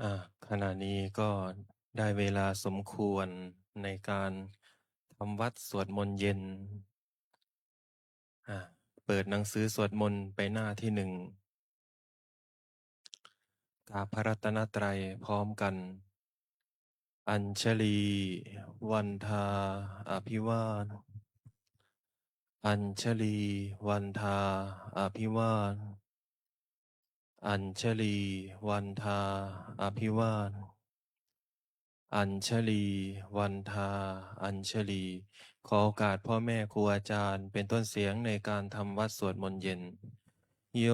อ่าขณะนี้ก็ได้เวลาสมควรในการทำวัดสวดมนต์เย็นอ่าเปิดหนังสือสวดมนต์ไปหน้าที่หนึ่งกราบพระรัตนตรัยพร้อมกันอัญชลีวันทาอภิวาทอัญชลีวันทาอภิวาทอัญชลีวันทาอภิวาท อัญชลีวันทาอัญชลีขอโอกาสพ่อแม่ครูอาจารย์เป็นต้นเสียงในการทำวัดสวดมนต์เย็นโย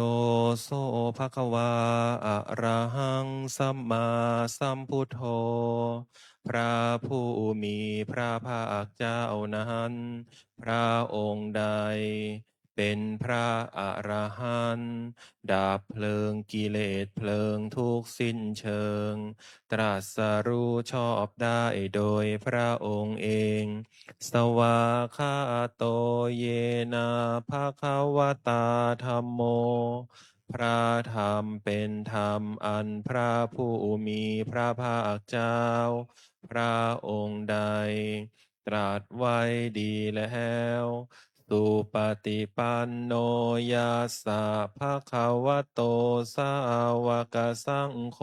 โสภะคะวาอะระหังสัมมาสัมพุทโธพระผู้มีพระภาคเจ้านั้นพระองค์ใดเป็นพระอรหันต์ดับเพลิงกิเลสเพลิงทุกข์สิ้นเชิง ตรัสรู้ชอบได้โดยพระองค์เอง สวากขาโตเยนะภะคะวตาธัมโม พระธรรมเป็นธรรมอันพระผู้มีพระภาคเจ้า พระองค์ใดตรัสไว้ดีแล้วสุปฏิปันโนยัสสะภะคะวะโตสาวกสังโฆ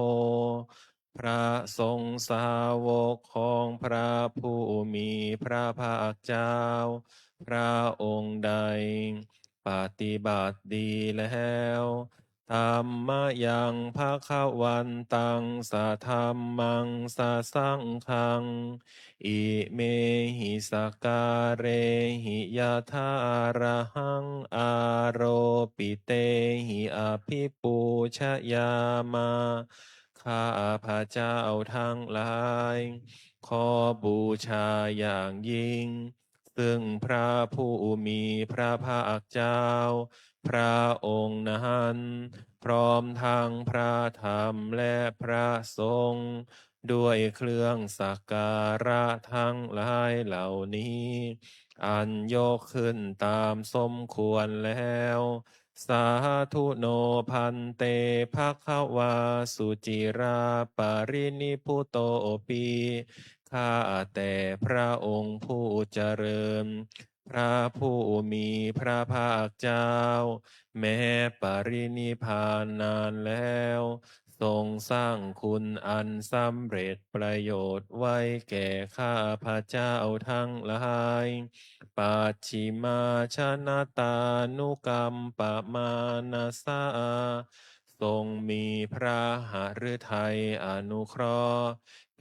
พระสงฆ์สาวกของพระผู้มีพระภาคเจ้าพระองค์ใดปฏิบัติดีแล้วธรรมยังภาควันตังสะธรรมังสะสังฆังอิเมหิสการเรหิยะทาระหังอาโรปิเตหิอภิปูชยามาข้าพระเจ้าทั้งหลายขอบูชาอย่างยิ่งซึ่งพระผู้มีพระภาคเจ้าพระองค์นั้นพร้อมทั้งพระธรรมและพระสงฆ์ด้วยเครื่องสักการะทั้งหลายเหล่านี้อันยกขึ้นตามสมควรแล้วสาธุโนพันเตภคะวาสุจิราปรินิพุโตปีข้าแต่พระองค์ผู้เจริญพระผู้มีพระภาคเจ้าแม้ปรินิพพานนานแล้วทรงสร้างคุณอันสำเร็จประโยชน์ไว้แก่ข้าพระเจ้าทั้งหลายปัจฉิมาชนะตานุกรรมปมานาสาทรงมีพระหฤทัยอนุเคราะห์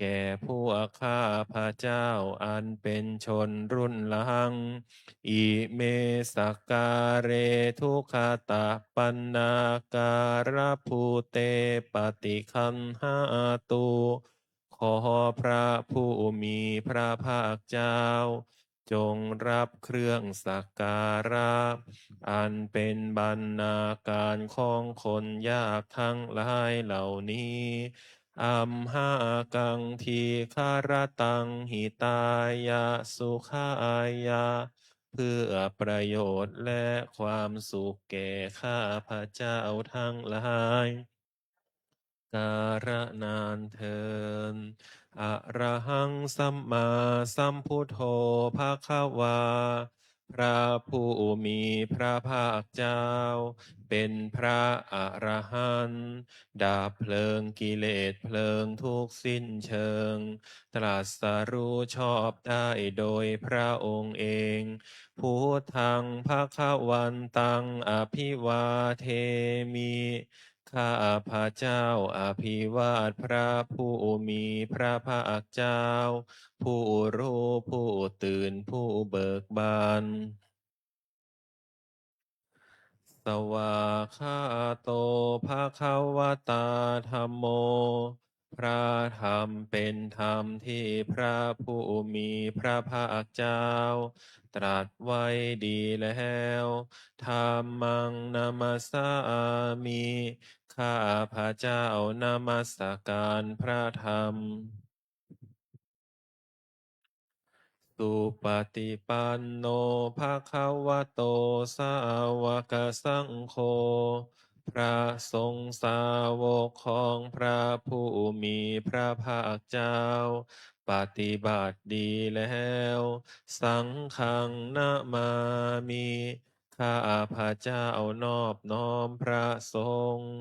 แก่พวกข้าพระเจ้าอันเป็นชนรุ่นหลัง อิเมสกการเรทุกขตะปันนาการภูเตปฏิคันหาตุขอพระผู้มีพระภาคเจ้าจงรับเครื่องสักการะอันเป็นบรรณาการของคนยากทั้งหลายเหล่านี้อัมหากังทีคารตังหิตายะสุขายะ เพื่อประโยชน์และความสุขแก่ข้าพระเจ้าทั้งหลายกาลนานเทินอะระหังสัมมาสัมพุทโธภาควาพระผู้มีพระภาคเจ้าเป็นพระอรหันต์ดับเพลิงกิเลสเพลิงทุกข์สิ้นเชิงตรัสรู้ชอบได้โดยพระองค์เองพุทธังภาควันตังอภิวาเทมิ ข้าพระเจ้าอภิวาทพระผู้มีพระภาคเจ้าผู้รู้ผู้ตื่นผู้เบิกบานสวากขาโตภะคะวตาธัมโมพระธรรมเป็นธรรมที่พระผู้มีพระภาคเจ้าตรัสไว้ดีแล้วธรรมังนามัสสามิข้าพระเจ้านามัสการพระธรรม สุปฏิปันโนภะคะวะโตสาวกสังโฆ พระสงฆ์สาวกของพระผู้มีพระภาคเจ้าปฏิบัติดีแล้วสังฆังนะมามิข้าพระเจ้านอบน้อมพระสงฆ์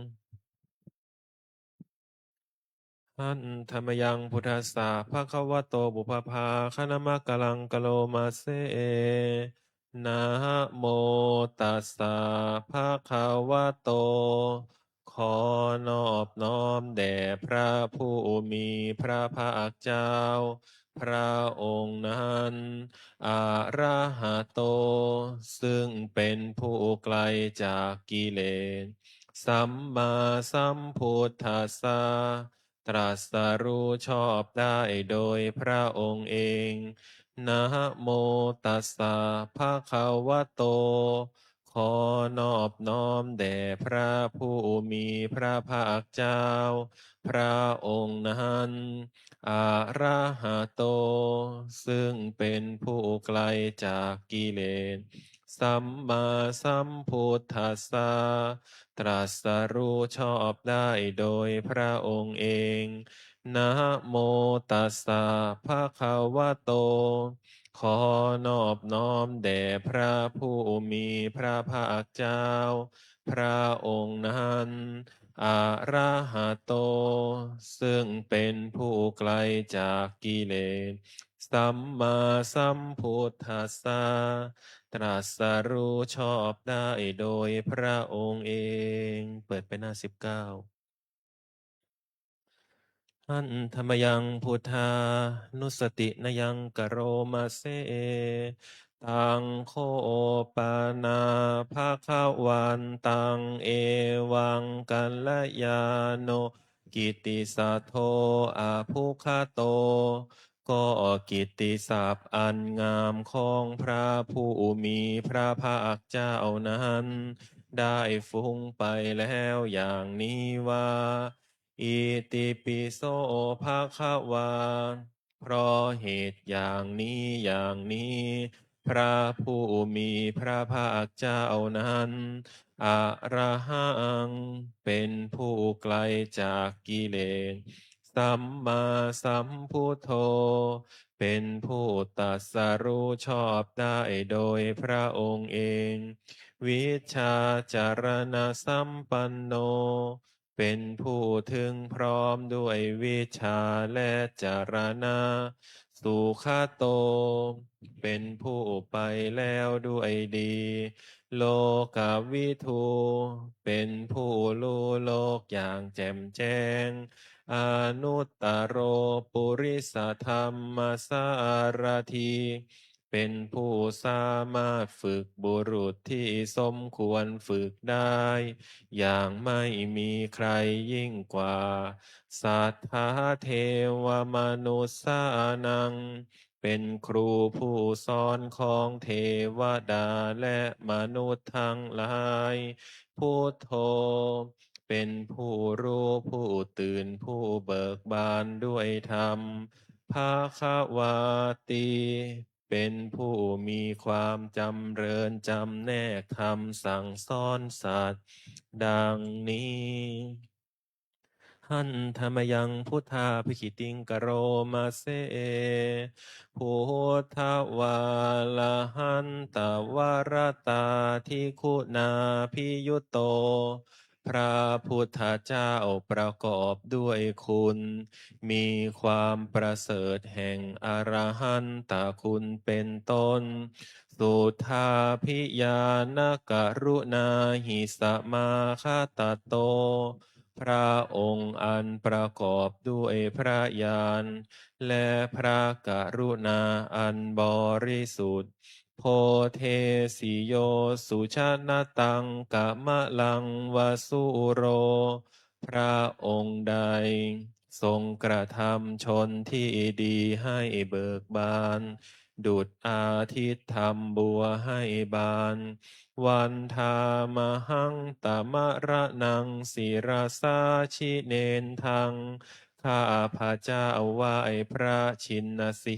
หันธรรมยังพุทธัสสะภะคะวะโตบุพพาคณมะกะลังกะโลมาเซนะโมตัสสะภะคะวะโตขอนอบน้อมแด่พระผู้มีพระภาคเจ้าพระองค์นั้นอะระหะโตซึ่งเป็นผู้ไกลจากกิเลสสัมมาสัมพุทธัสสะ ตรัสรู้ชอบได้โดยพระองค์เองนะโมตัสสะภะคะวะโต ขอนอบน้อมแด่พระผู้มีพระภาคเจ้า พระองค์นั้นอะระหะโต ซึ่งเป็นผู้ไกลจากกิเลสสัมมาสัมพุทธัสสะ ตรัสรู้ชอบได้โดยพระองค์เองนะโมตัสสะภะคะวะโต ขอนอบน้อมแด่พระผู้มีพระภาคเจ้า พระองค์นั้นอะระหะโต ซึ่งเป็นผู้ไกลจากกิเลสสัมมาสัมพุทธัสสะ ตรัสรู้ชอบได้โดยพระองค์เอง เปิดไปหน้า19หันธรรมยังพุทธานุสตินยังกะโรมาเซตังโคปานาภาคะวันตังเอวังกัลยาโนกิตติสัทโธอาภุคโต ก็กิตติศัพท์อันงามของพระผู้มีพระภาคเจ้านั้นได้ฟุ้งไปแล้วอย่างนี้ว่าอิติปิโสภะคะวาเพราะเหตุอย่างนี้อย่างนี้ พระผู้มีพระภาคเจ้านั้นอะระหังเป็นผู้ไกลจากกิเลส สัมมาสัมพุทโธเป็นผู้ตรัสรู้ชอบได้โดยพระองค์เอง วิชาจารณสัมปันโน เป็นผู้ถึงพร้อมด้วยวิชาและจารณะสุขโต เป็นผู้ไปแล้วด้วยดี โลกาวิทูเป็นผู้รู้โลกอย่างแจ่มแจ้ง อนุตตโรปุริสธรรมสารถีเป็นผู้สามารถฝึกบุรุษที่สมควรฝึกได้ อย่างไม่มีใครยิ่งกว่า สัทธาเทวมนุษสานัง เป็นครูผู้สอนของเทวดาและมนุษย์ทั้งหลายพุทโธเป็นผู้รู้ผู้ตื่นผู้เบิกบานด้วยธรรมภาควาตีเป็นผู้มีความจำเริญจำแนกธรรมสั่งสอนสัตว์ดังนี้หันธรรมยังพุทธาภิคิติงกโรมาเซพุทธวาลาหันตวรตาทิคุณาพิยุโต พระพุทธเจ้าประกอบด้วยคุณ มีความประเสริฐแห่งอรหันตคุณเป็นต้น สุทาพิยานกรุณาหิสมาคตโต พระองค์อันประกอบด้วยพระญาณและพระกรุณาอันบริสุทธิ์ โพเทสิโยสุชนะตังกะมะลังวสุโร พระองค์ใดทรงกระทำชนที่ดีให้เบิกบาน ดุจอาทิตย์ทำบัวให้บาน วันทามหังตมะระนังศิรสาชิเนนทัง ข้าพระเจ้าไหว้พระชินสี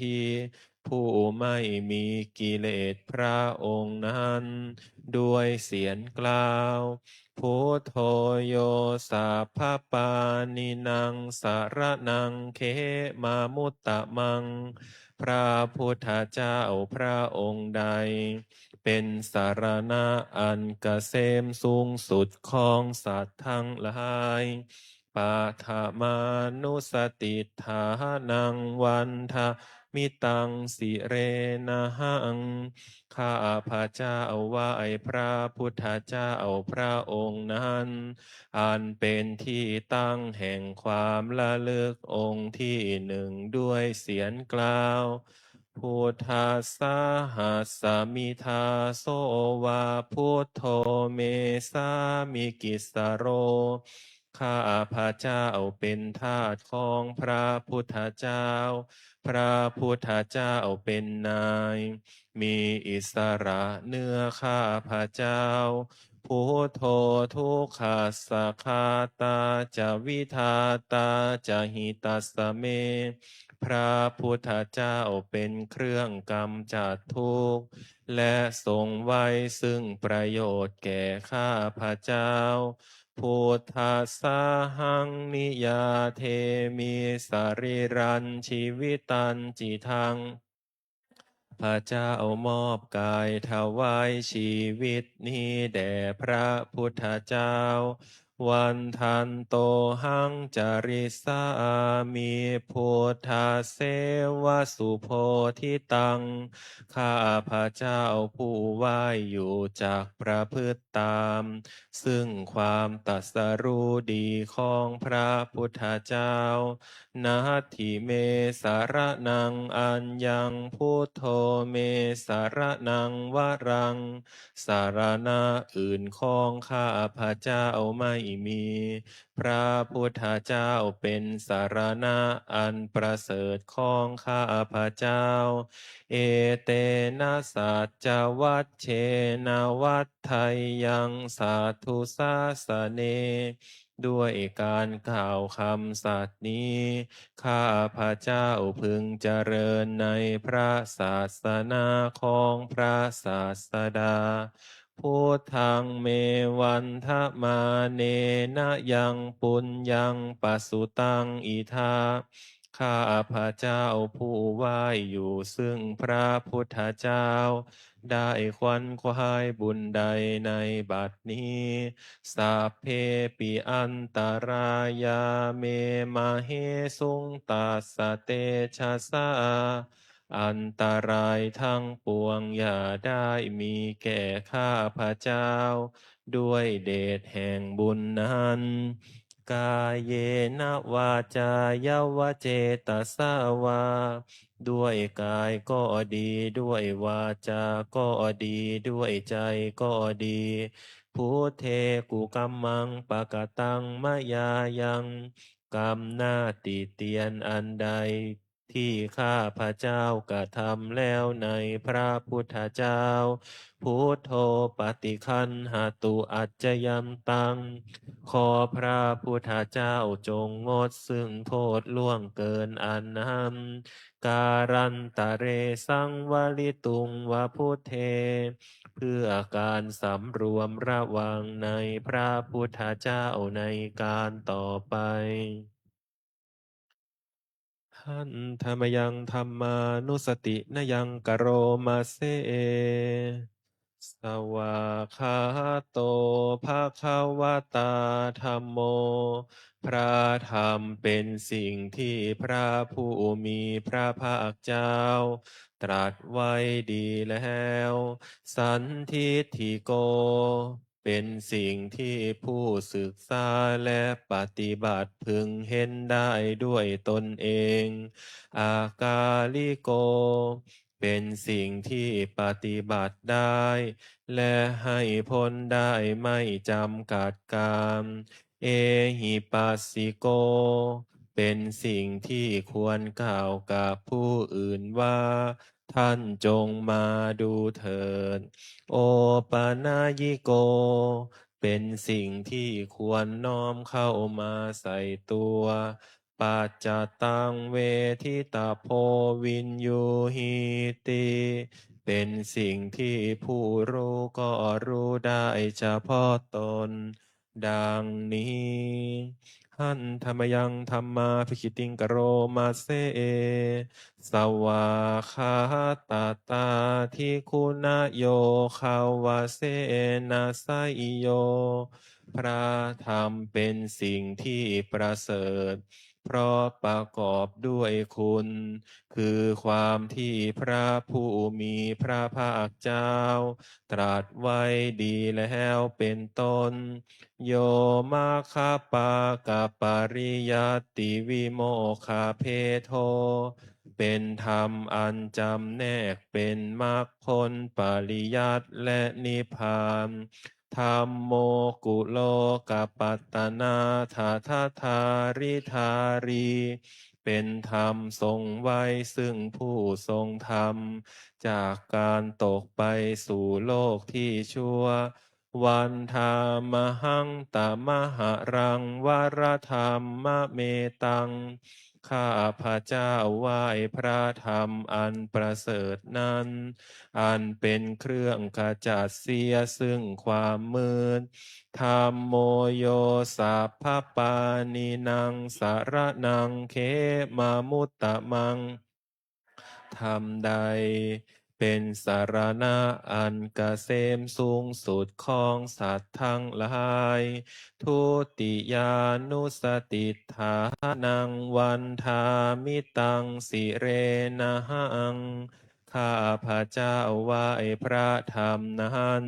ผู้ไม่มีกิเลสพระองค์นั้น ด้วยเสียงกล่าว พุทโธโยสัพพปานินังสารนังเขมามุตตะมังพระพุทธเจ้าพระองค์ใดเป็นสารณะอันเกษมสูงสุดของสัตว์ทั้งหลายปาฐามานุสติฐานังวันทามิตังสิเรนะหังข้าพระเจ้าไหว้พระพุทธเจ้าพระองค์นั้นอันเป็นที่ตั้งแห่งความระลึกองค์ที่หนึ่งด้วยเสียงกล่าวพุทธัสสะหัสสมิทาโสวาพุทโธเมสามิกิสโรข้าพระเจ้าเป็นทาสของพระพุทธเจ้าพระพุทธเจ้าเป็นนายมีอิสระเนื้อข้าพระเจ้าพุทโธทุกขัสสะคาตาจะวิทาตาจะหิตัสสะเมพระพุทธเจ้าเป็นเครื่องกำจัดทุกข์และทรงไว้ซึ่งประโยชน์แก่ข้าพระเจ้าพุทธัสสะหังนิยาเทมิสริรันชีวิตันจิทัง พระเจ้ามอบกายถวายชีวิตนี้แด่พระพุทธเจ้าวันทันโตหังจริสามีพุทธเสวสุโพธิตังข้าพระเจ้าผู้ไหว้อยู่จากประพฤติตามซึ่งความตรัสรู้ดีของพระพุทธเจ้า นาทิเมสารนังอัญญังพุทโธเมสารนังวรังสารณะอื่นของข้าพระเจ้าไม่มีพระพุทธเจ้าเป็นสารณะอันประเสริฐของข้าพระเจ้าเอเตนะสัจจวัชเชนะวัฏไทยังสาธุสาสเนด้วยการกล่าวคำสัตย์นี้ ข้าพระเจ้าพึงเจริญในพระศาสนาของพระศาสดาพุทธังเมวันทะมาเนนะยังปุญญังปัสสุตังอิทาข้าพระเจ้าผู้ไหว้อยู่ซึ่งพระพุทธเจ้าได้ควันควายบุญใดในบัดนี้สัพเพปิอันตรายาเมมาเฮสุงตัสสะเตชะสาอันตรายทั้งปวงอย่าได้มีแก่ข้าพระเจ้าด้วยเดชแห่งบุญนั้นกายเยนะวาจายาวเจตสาวาด้วยกายก็ดีด้วยวาจาก็ดีด้วยใจก็ดีพุทเทกุกัมมังปะกะตังมะยายังกรรมหน้าติเตียนอันใดที่ข้าพระเจ้ากระทำแล้วในพระพุทธเจ้าพุทโธปฏิคันหาตุอัจจยัมตังขอพระพุทธเจ้าจงงดซึ่งโทษล่วงเกินอันนั้นการันตะเรสังวลิตุงวะพุทเท เพื่อการสำรวมระวังในพระพุทธเจ้าในการต่อไปหันธรรมยังธรรมานุสตินยังกโรมาเซสวากขาโตภะคะวะตาธัมโมพระธรรมเป็นสิ่งที่พระผู้มีพระภาคเจ้าตรัสไว้ดีแล้วสันทิฏฐิโกเป็นสิ่งที่ผู้ศึกษาและปฏิบัติพึงเห็นได้ด้วยตนเองอากาลิโกเป็นสิ่งที่ปฏิบัติได้และให้ผลได้ไม่จำกัดการเอหิปัสสิโกเป็นสิ่งที่ควรกล่าวกับผู้อื่นว่าท่านจงมาดูเถิดโอปานายิโกเป็นสิ่งที่ควรน้อมเข้ามาใส่ตัวปัจจตังเวทิตาโพวินยูหิติเป็นสิ่งที่ผู้รู้ก็รู้ได้เฉพาะตน ดังนี้หันธรรมยังธรรมาภิคิติงกโรมาเซสวาคาตาตาทิคุณโยคาวาเซนะไซโยพระธรรมเป็นสิ่งที่ประเสริฐเพราะประกอบด้วยคุณ คือความที่พระผู้มีพระภาคเจ้าตรัสไว้ดีแล้วเป็นต้น โยมาคาปากาปาริยัตติวิโมคาเพโทเป็นธรรมอันจำแนกเป็นมรรคผลปริยัติและนิพพานธรรมโมกุโลกปัตตนาทาทาทาริธารี เป็นธรรมทรงไว้ซึ่งผู้ทรงธรรมจากการตกไปสู่โลกที่ชั่ววันธามหังตมหารังวรธรรมเมตังข้าพระเจ้าไหว้พระธรรมอันประเสริฐนั้นอันเป็นเครื่องขจัดเสียซึ่งความมืด ธรรมโมโยสัพพปานินางสารนังเขมามุตตะมังธรรมใดเป็นสารณะอันกเกษมสูงสุดของสัตว์ทั้งหลายทุติยานุสติฐานังวันทามิตังสิเรนะหังข้าพระเจ้าไหว้พระธรรมนั้น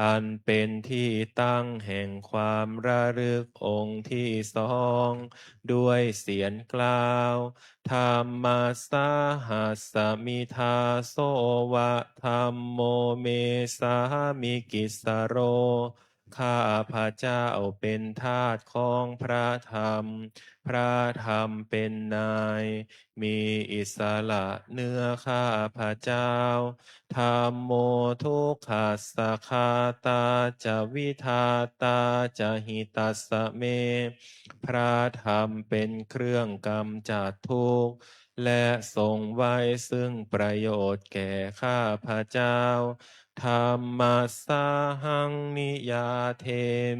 อันเป็นที่ตั้งแห่งความระลึกองค์ที่สองด้วยเสียงกล่าวธรรมสาหัสสมิทาโสวะธรรมโมเมสามิกิสโรข้าพระเจ้าเป็นทาสของพระธรรมพระธรรมเป็นนายมีอิสระเนื้อข้าพระเจ้าธรรมโมทุกขัสสะคาตาจะวิทาตาจะหิตัสสะเม พระธรรมเป็นเครื่องกำจัดทุกข์และทรงไว้ซึ่งประโยชน์แก่ข้าพระเจ้าธรรมสาหังนิยาเท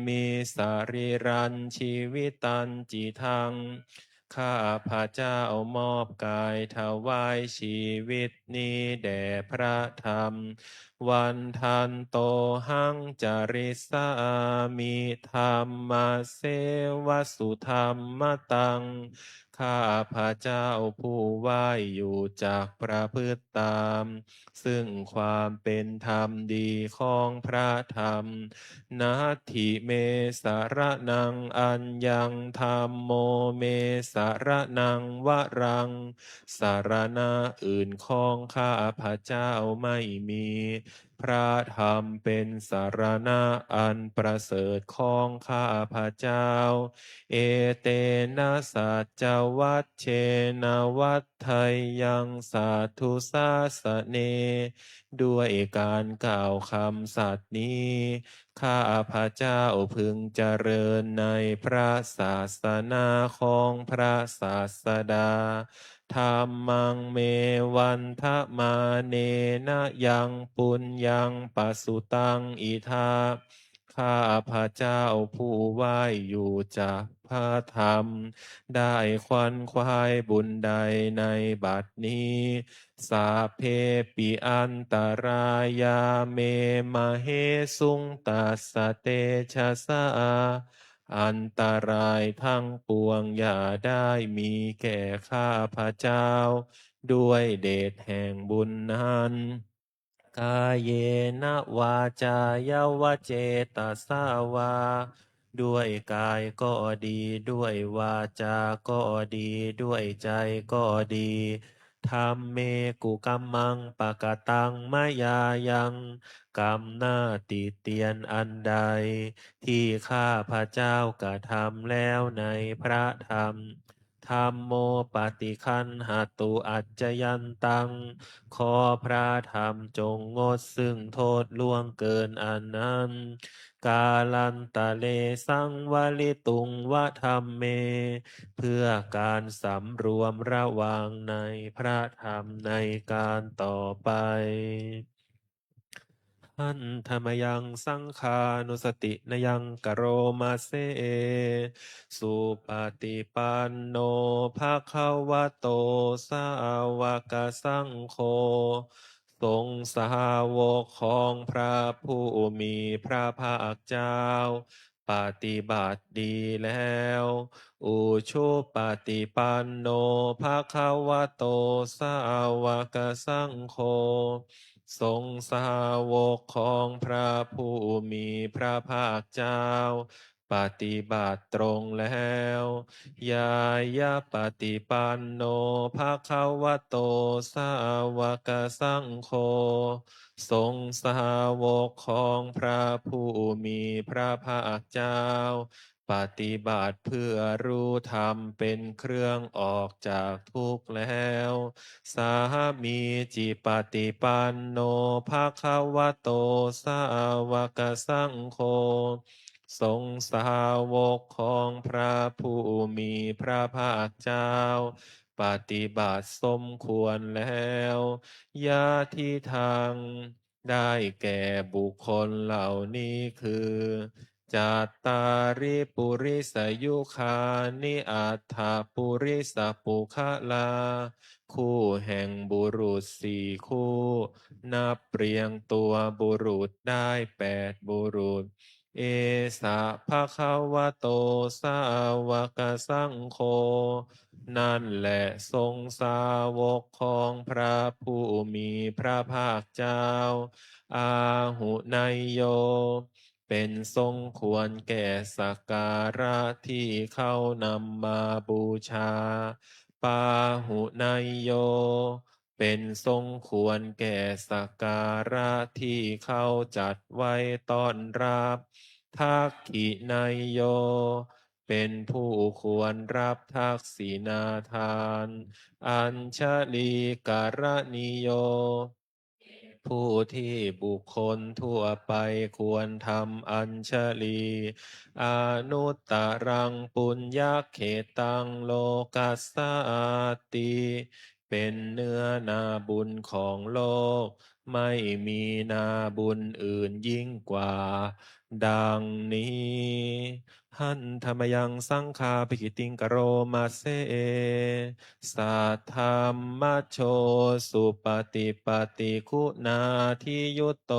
มิสาริรันชีวิตันจิทังข้าพระเจ้ามอบกายถวายชีวิตนี้แด่พระธรรม วันทันโตหังจาริสามิธรรมเสวสุธรรมตังข้าพระเจ้าผู้ไหว้อยู่จากประพฤติตามซึ่งความเป็นธรรมดีของพระธรรมนาทิเมสารนังอัญญังธรรมโมเมสารนังวรังสารณะอื่นของข้าพระเจ้าไม่มี พระธรรมเป็นสารณะอันประเสริฐของข้าพระเจ้า เอเตนะสัจวัตเชนะวัฏไทยังสาธุสาสเน ด้วยการกล่าวคำสัตย์นี้ ข้าพระเจ้าพึงเจริญในพระศาสนาของพระศาสดา ธรรมังเมวันทะมาเนนะยังปุญญังปัสสุตังอิทาข้าพระเจ้าผู้ไหว้อยู่จากพระธรรม ได้ควันควายบุญใดในบัดนี้ สาเพปิอันตรายาเมมาเฮสุงตัสสะเตชะสา อันตรายทั้งปวงอย่าได้มีแก่ข้าพระเจ้าด้วยเดชแห่งบุญนั้นกายเยนะวาจายาวเจตสาวาด้วยกายก็ดีด้วยวาจาก็ดีด้วยใจก็ดีธรรมเมกุกัมมังปะกะตังมะยายังกรรมหน้าติเตียนอันใด ที่ข้าพระเจ้ากระทำแล้วในพระธรรมธรรมโมปฏิคันหตุอัจจยันตัง ขอพระธรรมจงงดซึ่งโทษล่วงเกินอันนั้นกาลันตะเลสังวลิตุงวะธรรมเม เพื่อการสำรวมระวังในพระธรรมในการต่อไป หันธรรมยังสังคานุสตินยังกโรมาเซสุปฏิปันโนภะคะวะโตสาวกสังโฆทรงสาวกของพระผู้มีพระภาคเจ้าปฏิบัติดีแล้วอุชุปฏิปันโนภะคะวะโตสาวกสังโฆ ทรงสาวกของพระผู้มีพระภาคเจ้าปฏิบัติตรงแล้วยายาปฏิปันโนภะคะวะโตสาวกสังโฆทรงสาวกของพระผู้มีพระภาคเจ้าปฏิบัติเพื่อรู้ธรรมเป็นเครื่องออกจากทุกข์แล้ว สามีจิปฏิปันโนภาควะโตสาวกสังโฆทรงสาวกของพระผู้มีพระภาคเจ้าปฏิบัติสมควรแล้วยาทิทางได้แก่บุคคลเหล่านี้คือจัตตาริปุริสยุคานิอัฏฐปุริสปุคะลา คู่แห่งบุรุษสี่คู่ นับเรียงตัวบุรุษได้8 บุรุษ เอสะภะคะวะโตสาวกสังโฆนั่นแหละทรงสาวกของพระผู้มีพระภาคเจ้า อาหุนายโย เป็นทรงควรแก่สักการะที่เขานำมาบูชา ปาหุนายโย เป็นทรงควรแก่สักการะที่เขาจัดไว้ต้อนรับทักขินายโย เป็นผู้ควรรับทักษิณาทาน อัญชลีการนิโย ผู้ที่บุคคลทั่วไปควรทำอัญชลีอนุตตรังปุญญเขตังโลกัสสาติ เป็นเนื้อนาบุญของโลก ไม่มีนาบุญอื่นยิ่งกว่า ดังนี้หันธรรมยังสังฆาปิกิติงกโรมาเซสัทธรรมโชสุปฏิปฏิคุณาทิยุตโต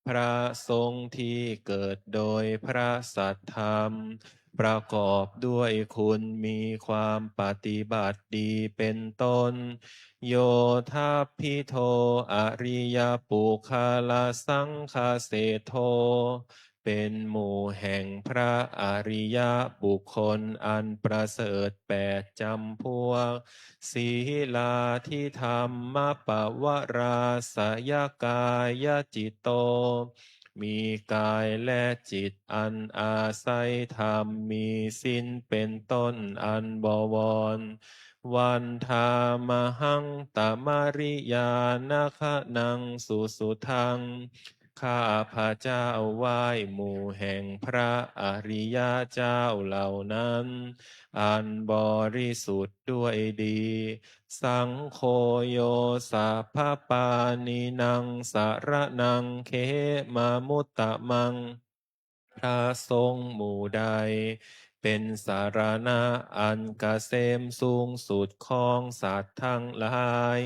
พระสงฆ์ที่เกิดโดยพระสัทธรรม ประกอบด้วยคุณมีความปฏิบัติดีเป็นต้น โยธาพิโทอริยปุคลสังคเสโท เป็นหมู่แห่งพระอริยบุคคลอันประเสริฐ8 จำพวก ศีลาที่ธรรมปวราสยกายจิตโต มีกายและจิตอันอาศัยธรรมมีศีลเป็นต้นอันบวร วันธามหังตมาริยานาคะนังสุสุทัง ข้าพระเจ้าไหว้หมู่แห่งพระอริยเจ้าเหล่านั้น อันบริสุทธิ์ด้วยดี สังโฆโยสัพพปานินังสารนังเขมามุตตะมัง พระสงฆ์หมู่ใด เป็นสารณะอันกเกษมสูงสุดของสัตว์ทั้งหลาย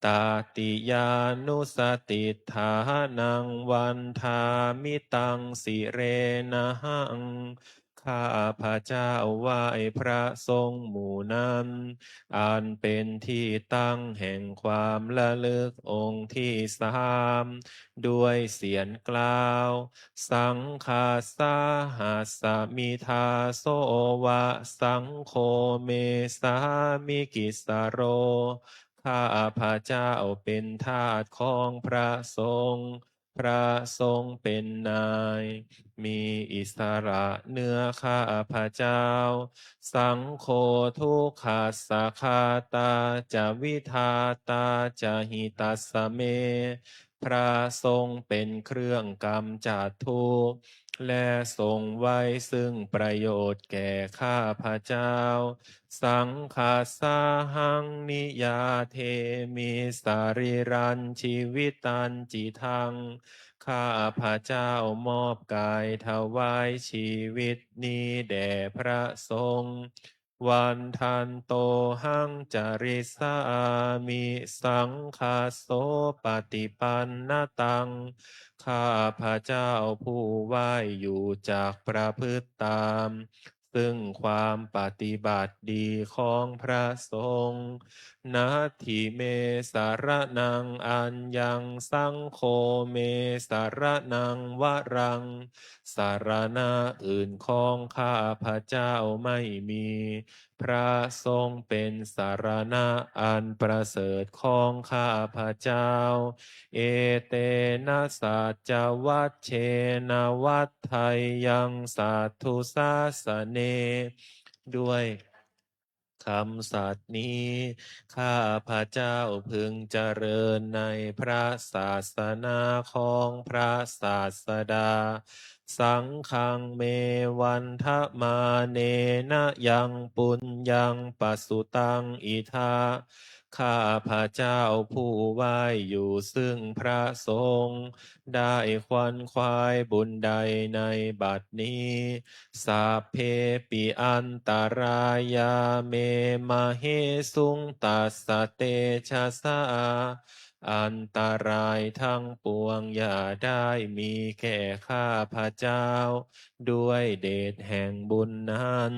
ตาติยานุสติฐานังวันทามิตังสิเรนะหัง ข้าพระเจ้าไหว้พระสงฆ์หมู่นั้น อันเป็นที่ตั้งแห่งความระลึกองค์ที่3ด้วยเสียงกล่าว สังฆาสาหัสสมิทาโสวะสังโฆเมสามิกิสโร ข้าพระเจ้าเป็นทาสของพระสงฆ์พระสงฆ์เป็นนาย มีอิสระเนื้อข้าพระเจ้า สังโฆทุกขัสสะคาตาจะวิทาตาจะหิตัสสะเม พระทรงเป็นเครื่องกำจัดทุกข์และทรงไว้ซึ่งประโยชน์แก่ข้าพเจ้าสังฆาสาหังนิยาเทมิสาริรันชีวิตันจิทังข้าพระเจ้ามอบกายถวายชีวิตนี้แด่พระสงฆ์วันทันโตหังจาริสามิสังคาโสปฏิปันนตังข้าพระเจ้าผู้ไหว้อยู่จากประพฤติตามซึ่งความปฏิบัติดีของพระสงฆ์นาทิเมสารนังอัญญังสังโฆเมสารนังวรังสารณะอื่นของข้าพระเจ้าไม่มีพระทรงเป็นสารณะอันประเสริฐของข้าพระเจ้าเอเตนะสัจวัชเชนะวัฏไทยังสัตถุสาสเนด้วยคำสัตย์นี้ข้าพระเจ้าพึงเจริญในพระศาสนาของพระศาสดาสังฆังเมวันทะมาเนนะยังปุญญังปสุตังอิทาข้าพระเจ้าผู้ไหว้อยู่ซึ่งพระสงฆ์ได้ควันควายบุญใดในบัดนี้สัพเพปิอันตรายาเมมาเฮสุงตัสสะเตชะสาอันตรายทั้งปวงอย่าได้มีแก่ข้าพระเจ้าด้วยเดชแห่งบุญนั้น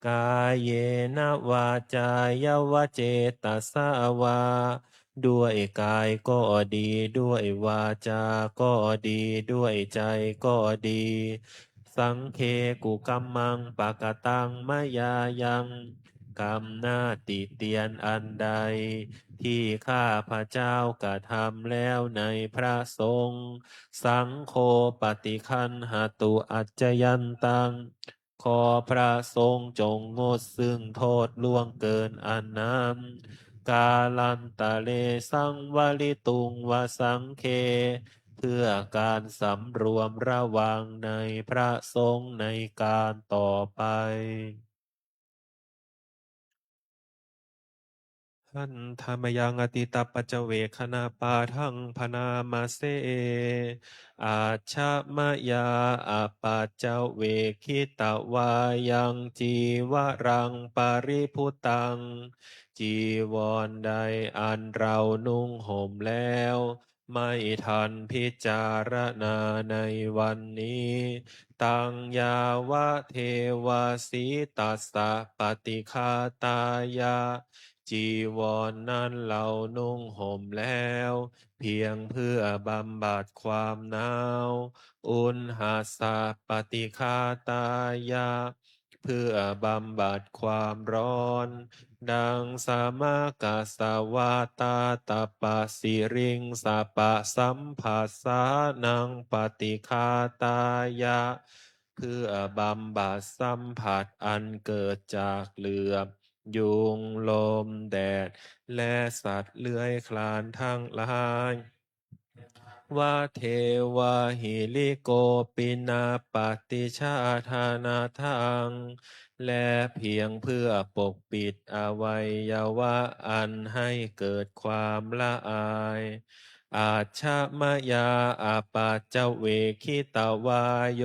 กายเยนะวาจายวเจตสาวาด้วยกายก็ดีด้วยวาจาก็ดีด้วยใจก็ดีสังเคกุกัมมังปะกะตังมะยายังกรรมหน้าติเตียนอันใดที่ข้าพระเจ้ากระทำแล้วในพระสงฆ์สังโฆปฏิคันหตุอัจจยันตังขอพระทรงจงงดซึ่งโทษล่วงเกินอันนั้นกาลันตะเลสังวลิตุงวสังเคเพื่อการสำรวมระวังในพระสงฆ์ในการต่อไป หันธรรมยังอติตปปัจจเวคณาปาทังพนามาเสอาชะมะยาอาปัจจเวคิตวายังจีวรังปาริพุตังจีวรใดอันเรานุ่งห่มแล้วไม่ทันพิจารณาในวันนี้ตังยาวะเทวาสีตัสสะปฏิคาตายา จีวรนนั้นเรานุ่งห่มแล้วเพียงเพื่อบำบัดความหนาวอุณหาสะปฏิฆาตายาเพื่อบำบัดความร้อนดังสามากาสาวาตาตาปะสิริงสาปะสัมผัสสานังปฏิฆาตายาเพื่อบำบัดสัมผัสอันเกิดจากเหลือบยุงลมแดดและสัตว์เลื้อยคลานทั้งหลายว่าเทวาหิลิโกปินาปฏิชาธานาทังและเพียงเพื่อปกปิดอวัยวะอันให้เกิดความละอายอาชมยาอาปาจเวคิตวาโย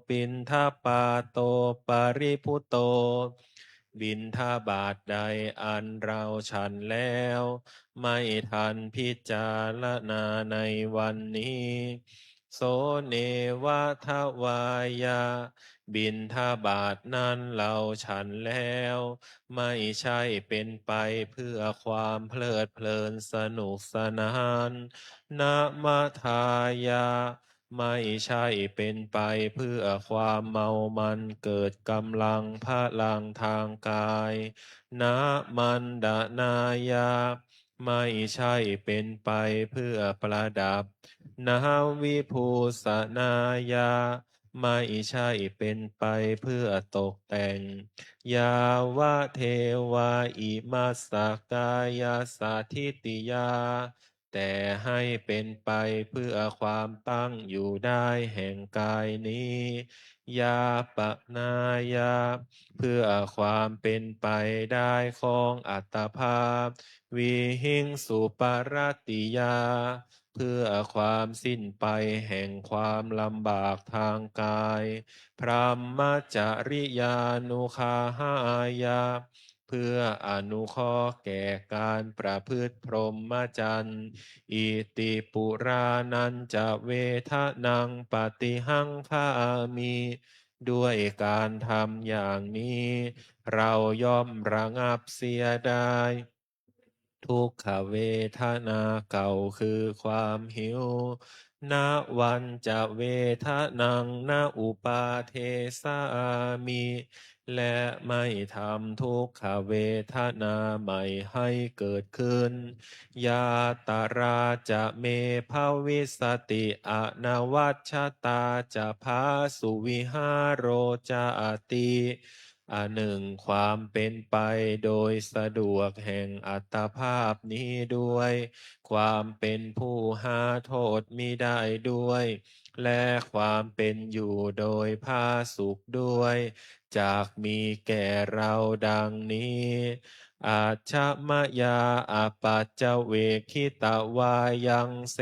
ปินทปาโตปาริพุโตบินทบาทใดอันเราฉันแล้วไม่ทันพิจารณาในวันนี้โสเนวะทวายาบินทบาทนั้นเราฉันแล้วไม่ใช่เป็นไปเพื่อความเพลิดเพลินสนุกสนานนะมะทายาไม่ใช่เป็นไปเพื่อความเมามันเกิดกำลังพลังทางกายนะมันดานายาไม่ใช่เป็นไปเพื่อประดับนาวิภูสนายาไม่ใช่เป็นไปเพื่อตกแต่งยาวะเทวาอิมาสสกายาสาธิติยา แต่ให้เป็นไปเพื่อความตั้งอยู่ได้แห่งกายนี้ยาปะนายาเพื่อความเป็นไปได้ของอัตภาพวิหิงสุปารติยาเพื่อความสิ้นไปแห่งความลำบากทางกายพรหมจริยานุคาหายาเพื่ออนุเคราะห์แก่การประพฤติพรหมจรรย์อิติปุรานันจะเวทะนังปฏิหังคามีด้วยการทำอย่างนี้ เราย่อมระงับเสียได้ทุกขเวทนาเก่าคือความหิวณวันจะเวทนังณอุปาเทสามิและไม่ทำทุกขเวทนาใหม่ให้เกิดขึ้นยาตาราจะเมภาวิสติอนวัชชตาจะพาสุวิหารโรจาติอันหนึ่งความเป็นไปโดยสะดวกแห่งอัตภาพนี้ด้วยความเป็นผู้หาโทษมิได้ด้วยและความเป็นอยู่โดยพาสุขด้วยจากมีแก่เราดังนี้อาชมยาอาปัจจเวคิตวายังเส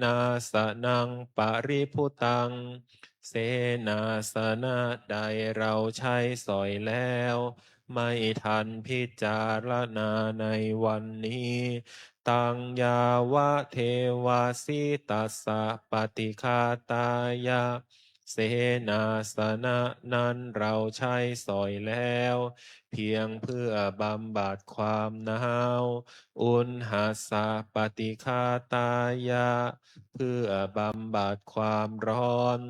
นาสนังปริพุตัง เสนาสนะใดเราใช้สอยแล้วไม่ทันพิจารณาในวันนี้ตังยาวะเทวาสิตัสสะปฏิคาตายะเสนาสนะนั้นเราใช้สอยแล้วเพียงเพื่อบำบัดความหนาวอุณหัสสะปฏิคาตายะเพื่อบำบัดความร้อน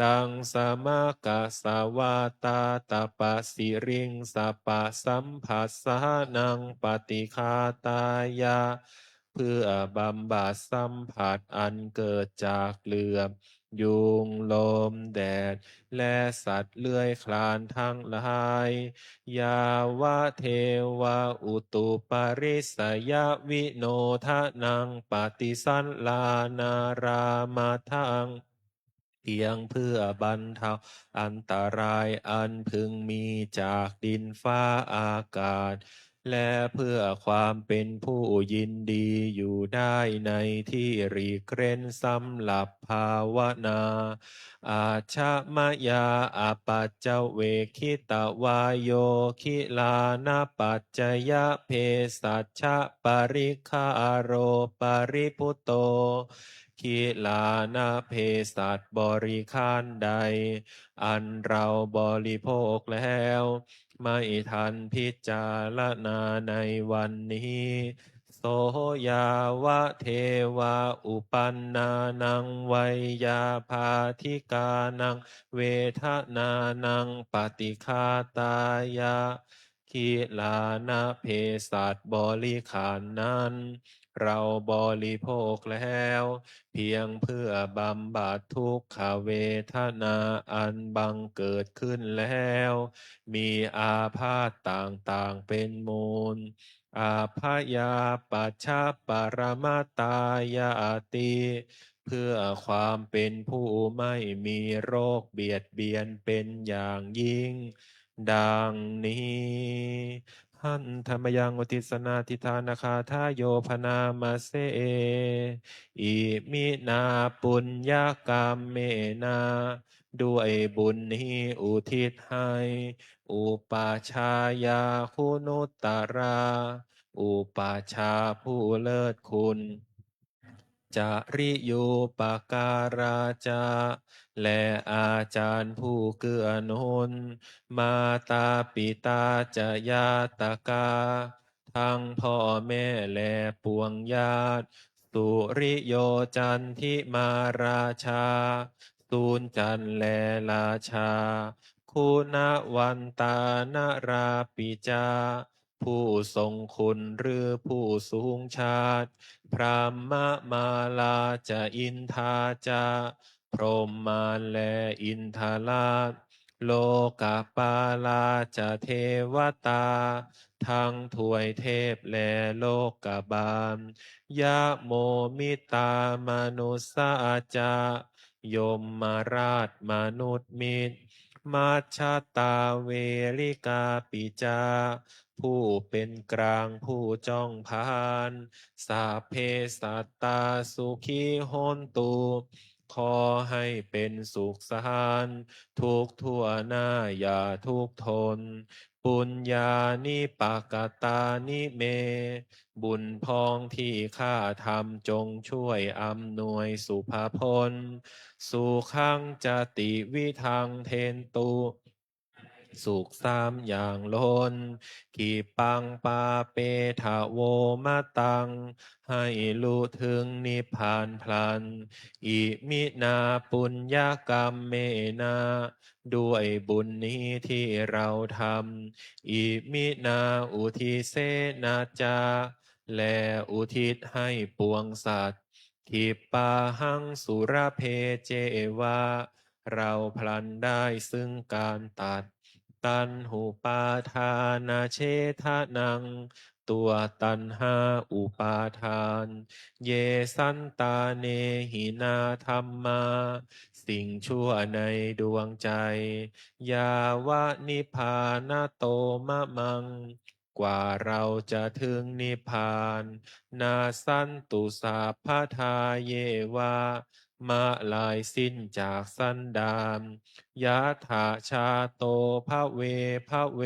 ดังสมกสาวาตาตปะสิริงสปะสัมผัสสานังปฏิคาตายะเพื่อบำบัดสัมผัสอันเกิดจากเหลือบยุงลมแดดและสัตว์เลื้อยคลานทั้งหลายยาวะเทวะอุตุปาริสยวิโนทะนังปฏิสันลานารามาทังเพียงเพื่อบรรเทาอันตรายอันพึงมีจากดินฟ้าอากาศและเพื่อความเป็นผู้ยินดีอยู่ได้ในที่หลีกเร้นสำหรับภาวนาอาชะมยาอาปัจจเวคิตวายโยคิลานาปัจจยเพสัชชะปริคาโรปริพุตโต คิลานะเพสัตบริคารใดอันเราบริโภคแล้วไม่ทันพิจารณาในวันนี้โสยาวะเทวาอุปันนานังวัยยาภาธิกานังเวทนานังปฏิคาตายะคิลานะเพสัตบริขารนั้นเราบริโภคแล้วเพียงเพื่อบำบัดทุกขเวทนาอันบังเกิดขึ้นแล้วมีอาพาธต่างๆเป็นมูลอาพยาปัชชาปรมาตายาติเพื่อความเป็นผู้ไม่มีโรคเบียดเบียนเป็นอย่างยิ่งดังนี้หันธรรมยังอุทิศนาทิธานาคาทายโยพนามาเสอิมินาปุญญากรรมเมนาด้วยบุญนี้อุทิศให้อุปาชายาคุณุตตราอุปาชาผู้เลิศคุณจาริโยปการาจาและอาจารย์ผู้เกื้อหนุนมาตาปิตาจะญาตกาทั้งพ่อแม่และปวงญาติสุริโยจันทิมาราชาตูนจันและราชาคุณวันตานาราปิจาผู้ทรงคุณหรือผู้สูงชาติ พระมะมาลาจะอินทาจะพรหมมาและอินทาราช โลกาปาลาจะเทวตา ทั้งถวยเทพและโลกบาลยะโมมิตามนุสสาจายมมาราชมนุษย์มิตรมัชฌาตาเวริกาปิจา ผู้เป็นกลางผู้จ้องพานสาเพสัตตาสุขีโหนตุ ขอให้เป็นสุขสันต์ทุกทั่วหน้าอย่าทุกข์ทน ปุญญานิปกตานิเม บุญพองที่ข้าทำจงช่วยอำนวยสุภาพลสุขังจติวิทังเทนตุ สุขสามอย่างล้นกีปังปาเปทะโวมะตัง ให้รู้ถึงนิพพานพลัน อิมินาปุญญกรรมเมนาด้วยบุญนี้ที่เราทำอิมินาอุทิเสนาจา และอุทิศให้ปวงสัตว์ทิปาหังสุรเพเจวา เราพลันได้ซึ่งการตัด ตันหุปาทานาเชทานัง ตัวตันหาอุปาทาน เยสันตาเนหินาธรรมา สิ่งชั่วในดวงใจ ยาวะนิพพานโตมะมัง กว่าเราจะถึงนิพพาน นาสันตุสาพทาเยวา มาลายสิ้นจากสันดานยะถาชาโตภะเวภะเว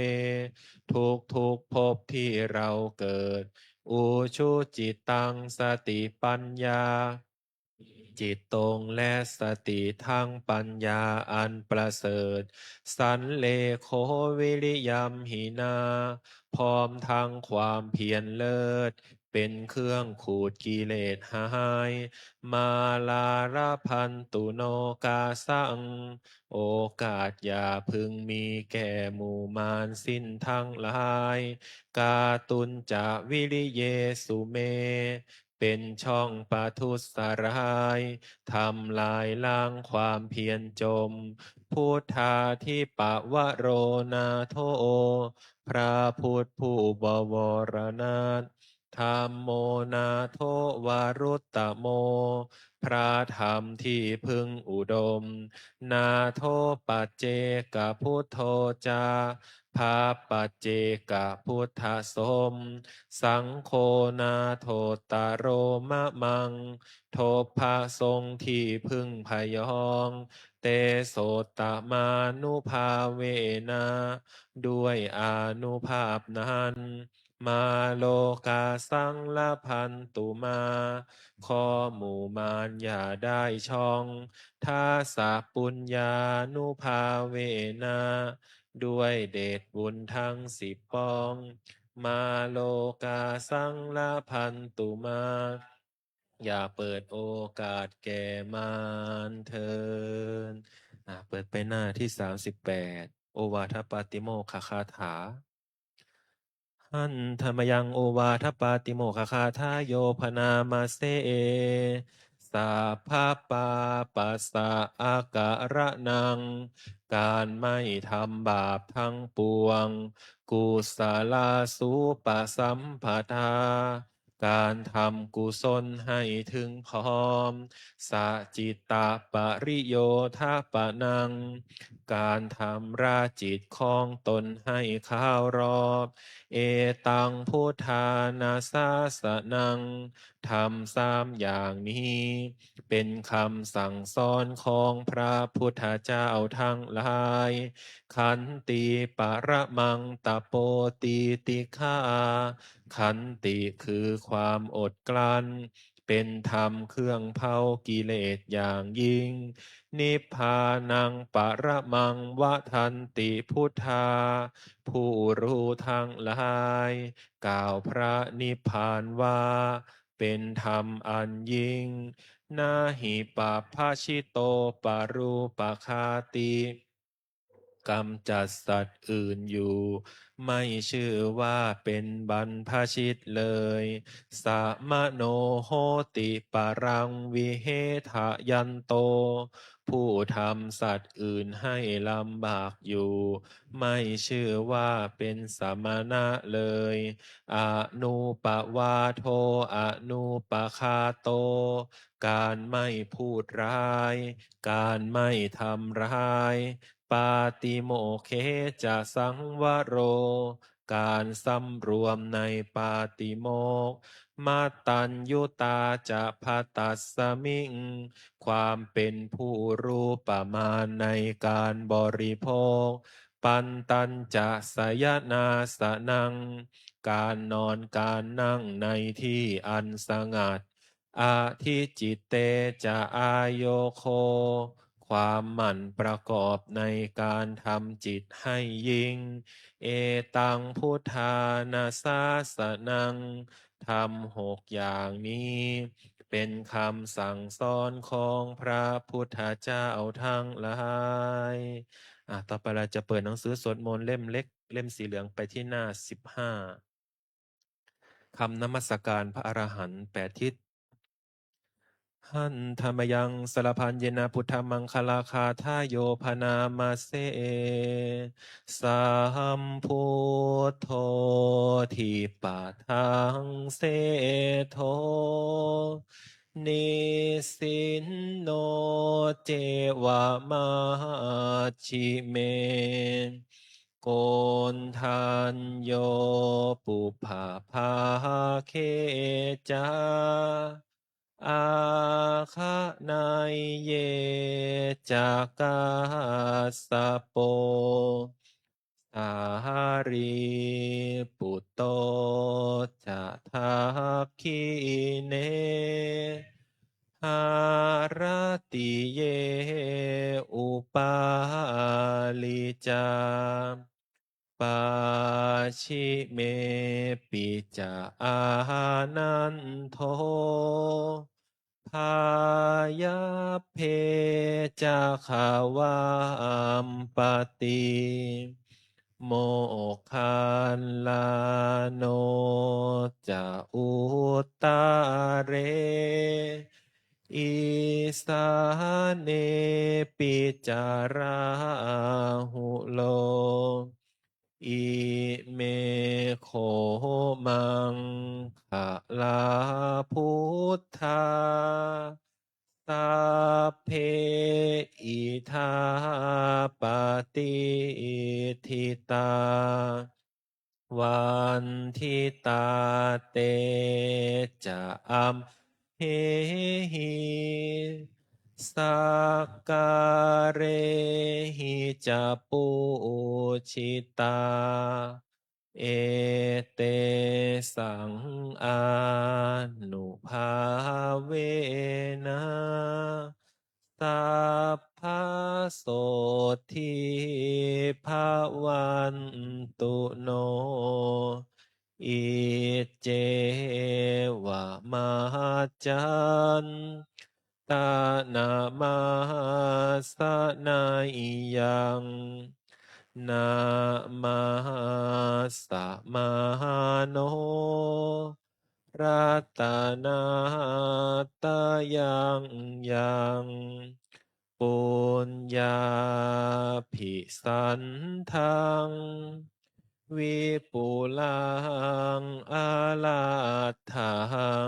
ทุกภพที่เราเกิด อุชุจิตตังสติปัญญา จิตตรงและสติทั้งปัญญาอันประเสริฐ สันเลโควิริยัมหินา พร้อมทั้งความเพียรเลิศ เป็นเครื่องขูดกิเลสหาย มาลาระพันตุโนกาสัง โอกาสอย่าพึงมีแก่หมู่มารสิ้นทั้งหลาย กาตุนจะวิริเยสุเม เป็นช่องปาทุสร้ายทำลายล้างความเพียรจม พุทธาที่ปะวะโรนาโทพระพุทธผู้บวรนาถธรรมโมนาโทวารุตตโม พระธรรมที่พึงอุดม นาโทปัจเจกพุทโธจาภาปัจเจกพุทธสม สังโฆนาโทตโรมะมัง โทภาทรงที่พึ่งพยอง เตโสตมานุภาเวนะด้วยอานุภาพนั้น มาโลกาสังละพันตุมาขอหมู่มารอย่าได้ช่องท้าสาปุญญานุภาเวนะด้วยเดชบุญทั้งสิบปอง มาโลกาสังละพันตุมา อย่าเปิดโอกาสแก่มารเทินเปิดไปหน้าที่38โอวาทปาติโมกขคาถา หันธรรมยังโอวาทปาติโมกขคาทาโยพนามาเสสัพพะปาปัสสะอาการะนัง การไม่ทำบาปทั้งปวง กุศลาสุปสัมปทา การทำกุศลให้ถึงพร้อมสัจิตตปริโยทาปนัง การทำราจิตของตนให้ข้าวรอบ เอตังพุทธานาสาสนังทำสามอย่างนี้ เป็นคำสั่งสอนของพระพุทธเจ้าทั้งหลาย ขันติปรมังตโปตีติฆาขันติคือความอดกลั้น เป็นธรรมเครื่องเผากิเลสอย่างยิ่ง นิพพานังปรมังวะทันติพุทธา ผู้รู้ทั้งหลายกล่าวพระนิพพานว่า เป็นธรรมอันยิ่ง นาหิปาภาชิโตปารูปคาติกำจัดสัตว์อื่นอยู่ ไม่ชื่อว่าเป็นบรรพชิตเลยสามโนโหติปรังวิเหทะยันโต ผู้ทำสัตว์อื่นให้ลำบากอยู่ ไม่ชื่อว่าเป็นสมณะเลยอนุปวาโทอนุปคาโต การไม่พูดร้าย การไม่ทำร้าย ปาติโมกเขจะสังวโร การสำรวมในปาติโมกข์มาตัญยุตาจะพตัสสมิง ความเป็นผู้รู้ประมาณในการบริโภค ปันตัญจะสยนาสนัง การนอนการนั่งในที่อันสงัด อาทิจิตเตจะอายโยโค ความหมั่นประกอบในการทำจิตให้ยิ่ง เอตังพุทธานาสาสนัง ทำ6อย่างนี้ เป็นคำสั่งสอนของพระพุทธเจ้าทั้งหลายต่อไปเราจะเปิดหนังสือสวดมนต์เล่มเล็กเล่มสีเหลืองไปที่หน้า15คำนมัสการพระอรหันต์8 ทิศ หันธรรมยังสรพันเยนะพุทธมังคลาคาทายโยพนามาเสสัมพุทโธทิปะทังเสโทนิสินโนเจวะมาชิเมโกนทันโยปุปภาภาเคจาอาคะนายเยจากาสโปสารีปุตโตจะทักขีเนหารติเยอุปาลิจาปาชิเมปิจาอานันโทพายาเพจาขาวามปติโมกขันลาโนจะอุตตาเรอิสาเนปิจาราหุโลอิเมโคมังขะลาพุทธาสัพเพอิทาปฏิทิตาวันทิตาเตจะอัมเหหิสักการเรหิจะปุชิตาเอเตสังอานุภาเวนะสัพพะโสทิภาวันตุโนอิเจวะมาจันตานามาสนายังนามาสมาโนรัตนาตายังยังปุญญาภิสันทังวิปุลังอาลาทั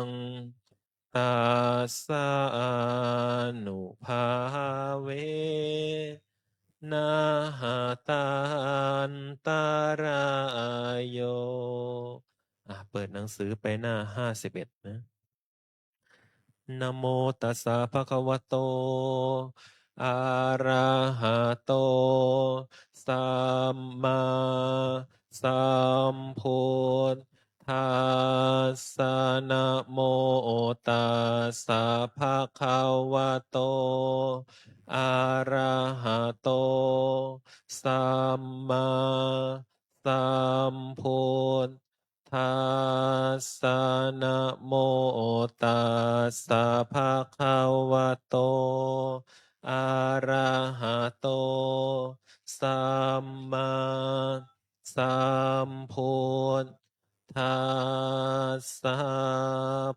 งตัสสะนุภาเวนะหะตันตารายโยเปิดหนังสือไปหน้า51นะนะโมตัสสะภะคะวะโตอะระหะโตสัมมาสัมพุทธัสสะนะโมตัสสะภะคะวะโตอะระหะโตสัมมาสัมพุทธัสสะนะโมตัสสะภะคะวะโตอะระหะโตสัมมาสัมพุท ทัสสะ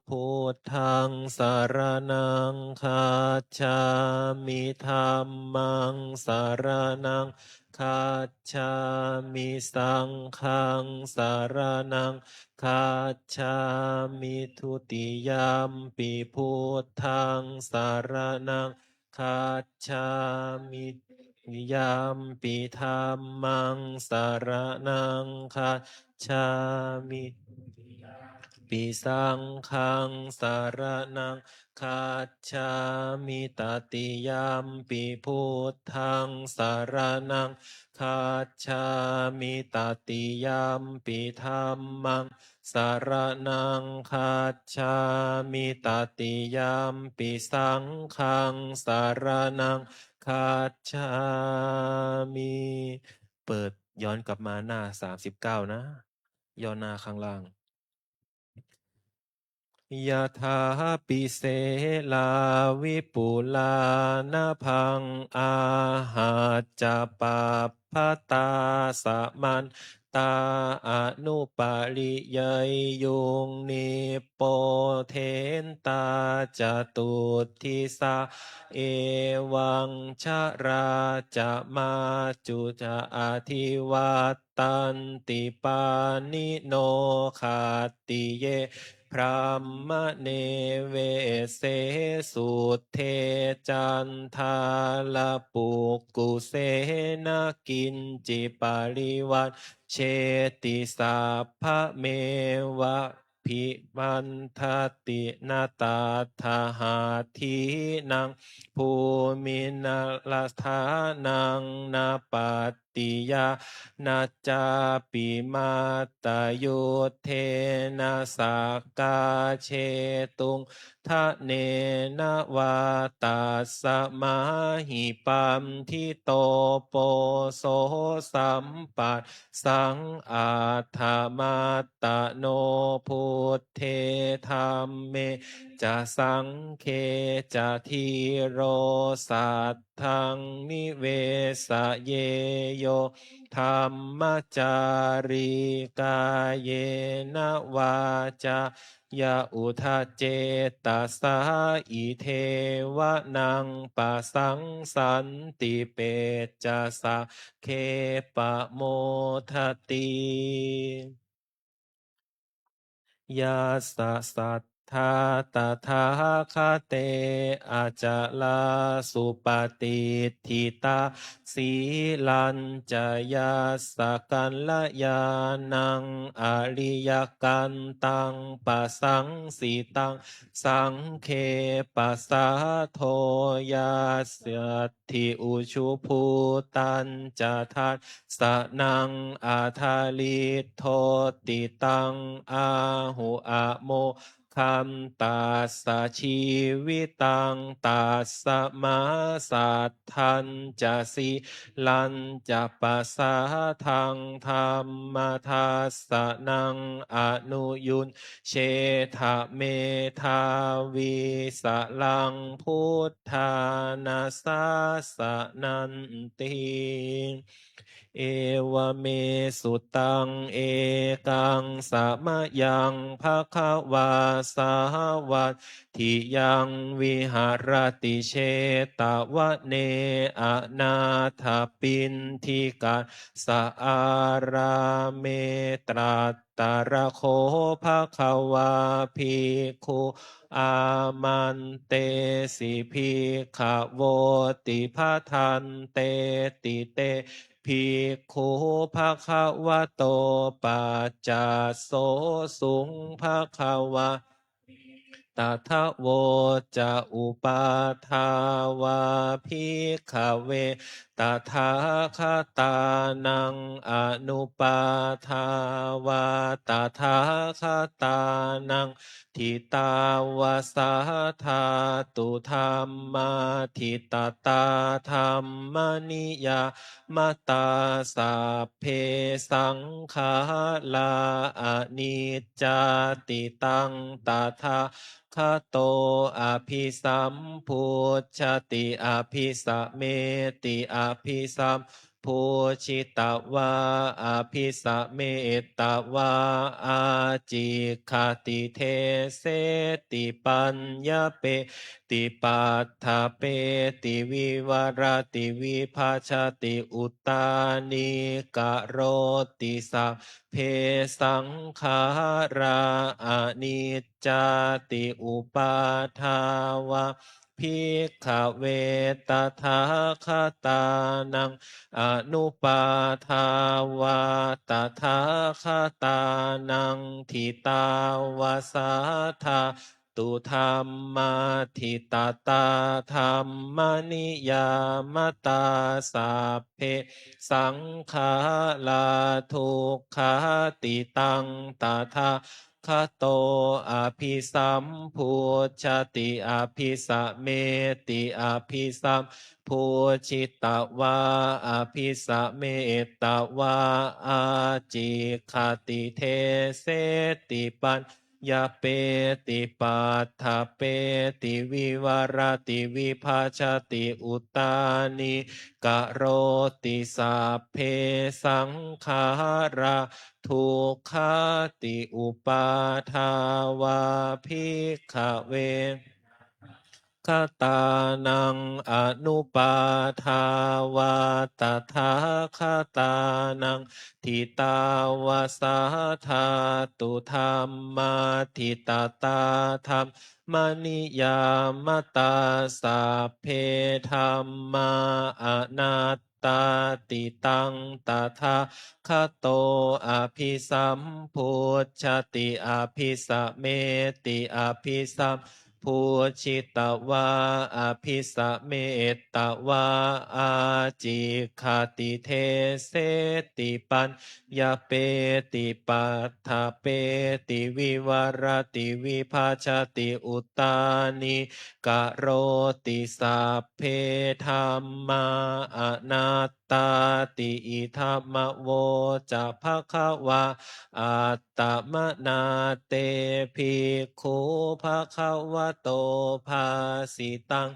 พุทธังสารนังคัจฉามิธัมมังสารนังคัจฉามิสังฆังสารนังคัจฉามิทุติยมปิพุทธังสารนังคัจฉามิยามปิธัมมังสารนังคัจฉามิปิสังฆังสารนังคัจฉามิตติยมปิพุทธังสารนังคัจฉามิตติยมปิธัมมังสารนังคัจฉามิตติยมปิสังฆังสารนังคัจฉามิเปิดย้อนกลับมาหน้า39นะย่อหน้าข้างล่างยะถาปิเสลาวิปุลานะพังอาหาจะปัปพตาสะมันตาอนุปาริยยยุงนิโปเทนตาจตุทิสาเอวังชราจะมาจุจะอาทิวัตตันติปานิโนขาติเยพรหมเนเวเสสุเทจันทาลปุกุเสนากินจิปาริวัตเชติสัพพะเมวะภิมันทตินาตาทหาทีนังภูมินาลธานังนาปัตติยานาจาปิมาตโยเทนะสากกาเชตุงทะเนนะวาตัสสะมาหิปัมทิโตโปโสสัมปัสสังอาธามาตโนพุทเทธรรมเมจะสังเคจะทีโรสัตถังนิเวสเยโยธรรมจาริกายเยนะวาจายะอุทาเจตสาอิเทวะนังปัสสังสันติเปจะสะเคปะโมทติยาสะสัทธาตถาคเตอาจาลาสุปฏิทิตาสีลัญจยาสกันละยานังอริยกันตังปัสสังสีตังสังเคปัสสาโทยาสัตถิอุชุภูตันจะทัสสนังอาทาลิโทติตังอาหุอะโมคัมตัสสะชีวิตังตัสสะมาสัทธันจะสิลันจะปัสสะทังธรรมทัสสะนังอนุยุนเชทะเมทาวิสลังพุทธานาสาสะนันติเอวเมสุตังเอกังสามะยังภะคะวาสาวัตถิยังวิหารติเชตวะเนอนาถปินทิกาสะอาราเมตรัตตระโคภะคะวาภิกขุอามันเตสิภิกขโวติภะทันเตติเตภิกขุภะคะวะโตปัจจโสสุงภะคะวะตถาโวจะอุปาทาวาภิกขเวตถาคตานังอนุปาทาวาตถาคตานังทิตาวาสาธาตุธรรมาทิตตาธรรมนิยามตาสัพเพสังขาลาอนิจจติตังตถาคโตอภิสัมพุชติอภิสเมติอภิสัม ภูชิตวาอภิสเมตตวาอาจิคติเทเสติปัญญาเปติปัฏฐเปติวิวรติวิภาชติอุตตานิกะโรติสัพเพสังขาราอนิจจาติอุปาทาวะภิกขเวตถาคตานังอนุปาทาวาตถาคตานังทิตาวาสาธาตุธรรมาทิตตาธรรมนิยามตาสัพเพสังขาลาทุกขาติตังตถาคโตอภิสัมพุชติอภิสเมติอภิสัมพุชิตวาอภิสเมตตวาอาจิคติเทเสติปัญญาเปติปัฏฐเปติวิวรติวิภาชติอุตตานิกะโรติสัพเพสังขาราทุกขาติอุปาทาวาภิกขเวคตานังอนุปาทาวาตถาคตานังทิตาวาสาธาตุธรรมาทิตตาธรรมนิยามตาสัพเพธรรมาอนัตตาติตังตถาคโตอภิสัมพุชติอภิสเมติอภิสัมภูชิตวาอภิสเมตตวาอาจิคติเทเสติปัญญาเปติปัฏฐเปติวิวรติวิภาชติอุตตานิกะโรติสัพเพธรรมาอนัตตาติอิธัมมโวจะภคะวะอัตตมนาเตภิกขุภคะวะโตภาสิตัง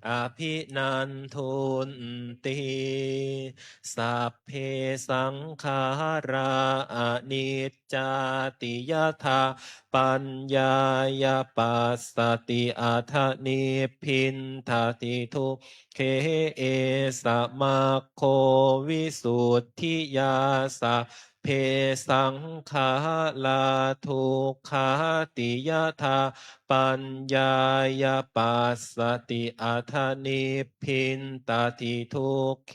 อภินันทุนติสัพเพสังขาราอนิจจาติยถาปัญญายปัสสติอัฏฐนิพพินทติทุกเขเอสะมาโควิสุทธิยาสะเพสังขาลาทุกขาติยถาปัญญายปัสสติอัฏฐนิพพินตติทุกเข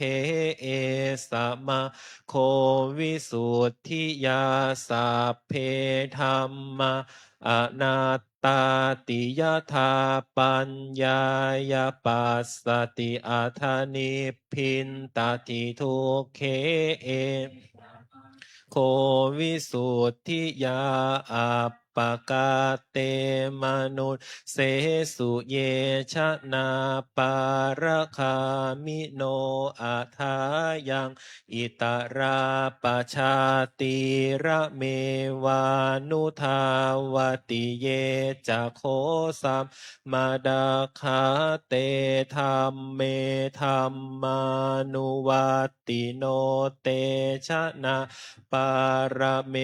เอสะมาโควิสุทธิยาสัพเพธรรมะอนัตตาติยถาปัญญายปัสสติอัฏฐนิพพินตติทุกเขเอโควิสุทธิยาอัปปกาเตมนุสเสสุเยชนะปารคามิโนอัฏฐายังอิตราปชาติระเมวานุทาวติเยจะโคสัมมาดาคาเตธรรมเมธรรมานุวัตติโนเตชนะปารเม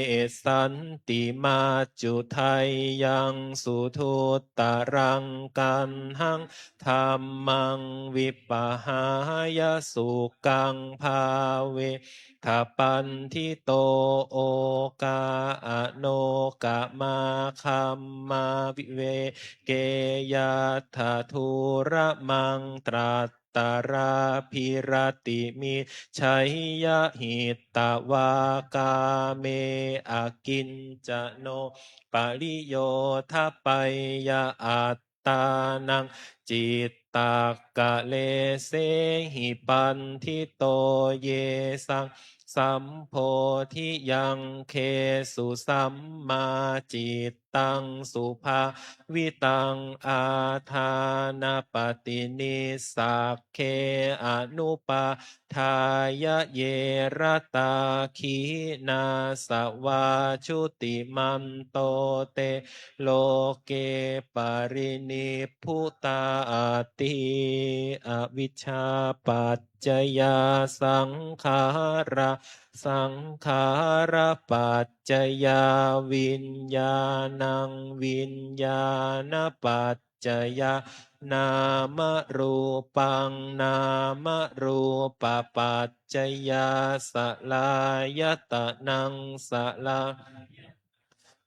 สันติมาจุทัยยังสุทุตตรังกันหังธรรมังวิปหายสุกังภาเวทัปปันทิโตโอกาอโนกะมาคัมมาวิเวเกยัตถาทุระมังตรัตตาราภิรติมิชัยยะหิตตวากาเมอากินจะโนปริโยทัปปัยยะอัตตานังจิตตากะเลเสหิปันทิโตเยสังสัมโพธิยังเคสุสัมมาจิตตังสุภาวิตังอาทานปฏินิสักเคอนุปาทายะเยรตาขีนาสวาชุติมันโตเตโลเกปรินิพพุตาติอวิชชาปัจ จยาสังขาราสังขาราปัจจยาวิญญาณังวิญญาณปัจจยานามรูปังนามรูปปัจจยาสลายตนังสลา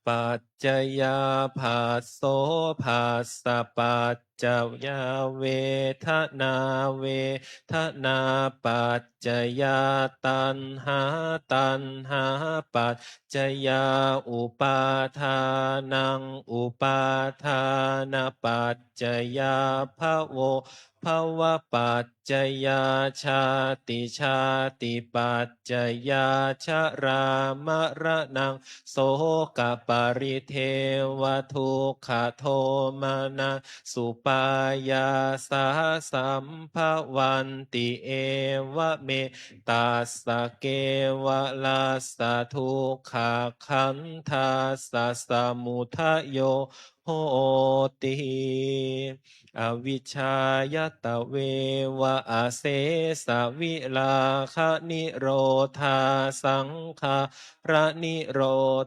ปัจจยาภาโสภาสปัจจยาเวทนาเวทนาปัจจยาตันหาตันหาปัจจยาอุปาทานังอุปาทานปัจจยาภโวภวปัจจยาชาติชาติปัจจยาชรามรณังโสกปริเทวทุกขโทมานะสุปายาสาสัมภวันติเอวะเมตัสสะเกวะลาสะทุกขขันธาสะสมุทโยโหติอวิชชายตะเววะอาเสสะวิลาคะนิโรธาสังขารนิโร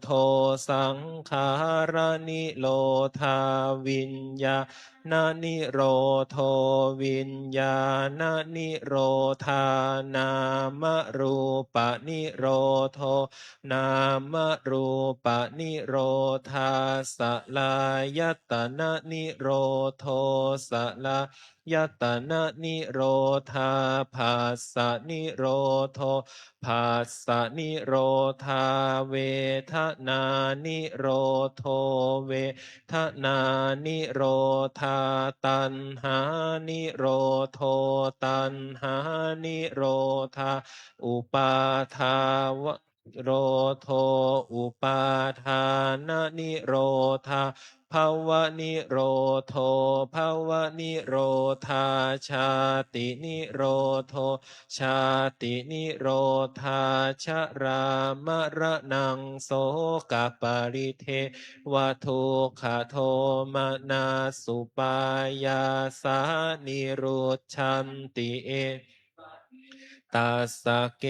โทสังขารนิโรธาวิญญาณนิโรโทวิญญาณนิโรธานามรูปนิโรโทนามรูปนิโรธาสลายตนะนิโรโทสลายตนะนิโรธาภาสะนิโรโทภาสะนิโรธาเวทนานิโรโทเวทนานิโรธาตันหานิโรโทตันหานิโรธาอุปาทาวะโรโทอุปาทานนิโรธาภาวะนิโรโทภาวะนิโรธาชาตินิโรโทชาตินิโรธาชรามรณังโสกปริเทวทุกขโทมานาสุปายาสานิรุชันติเอตัสสะเก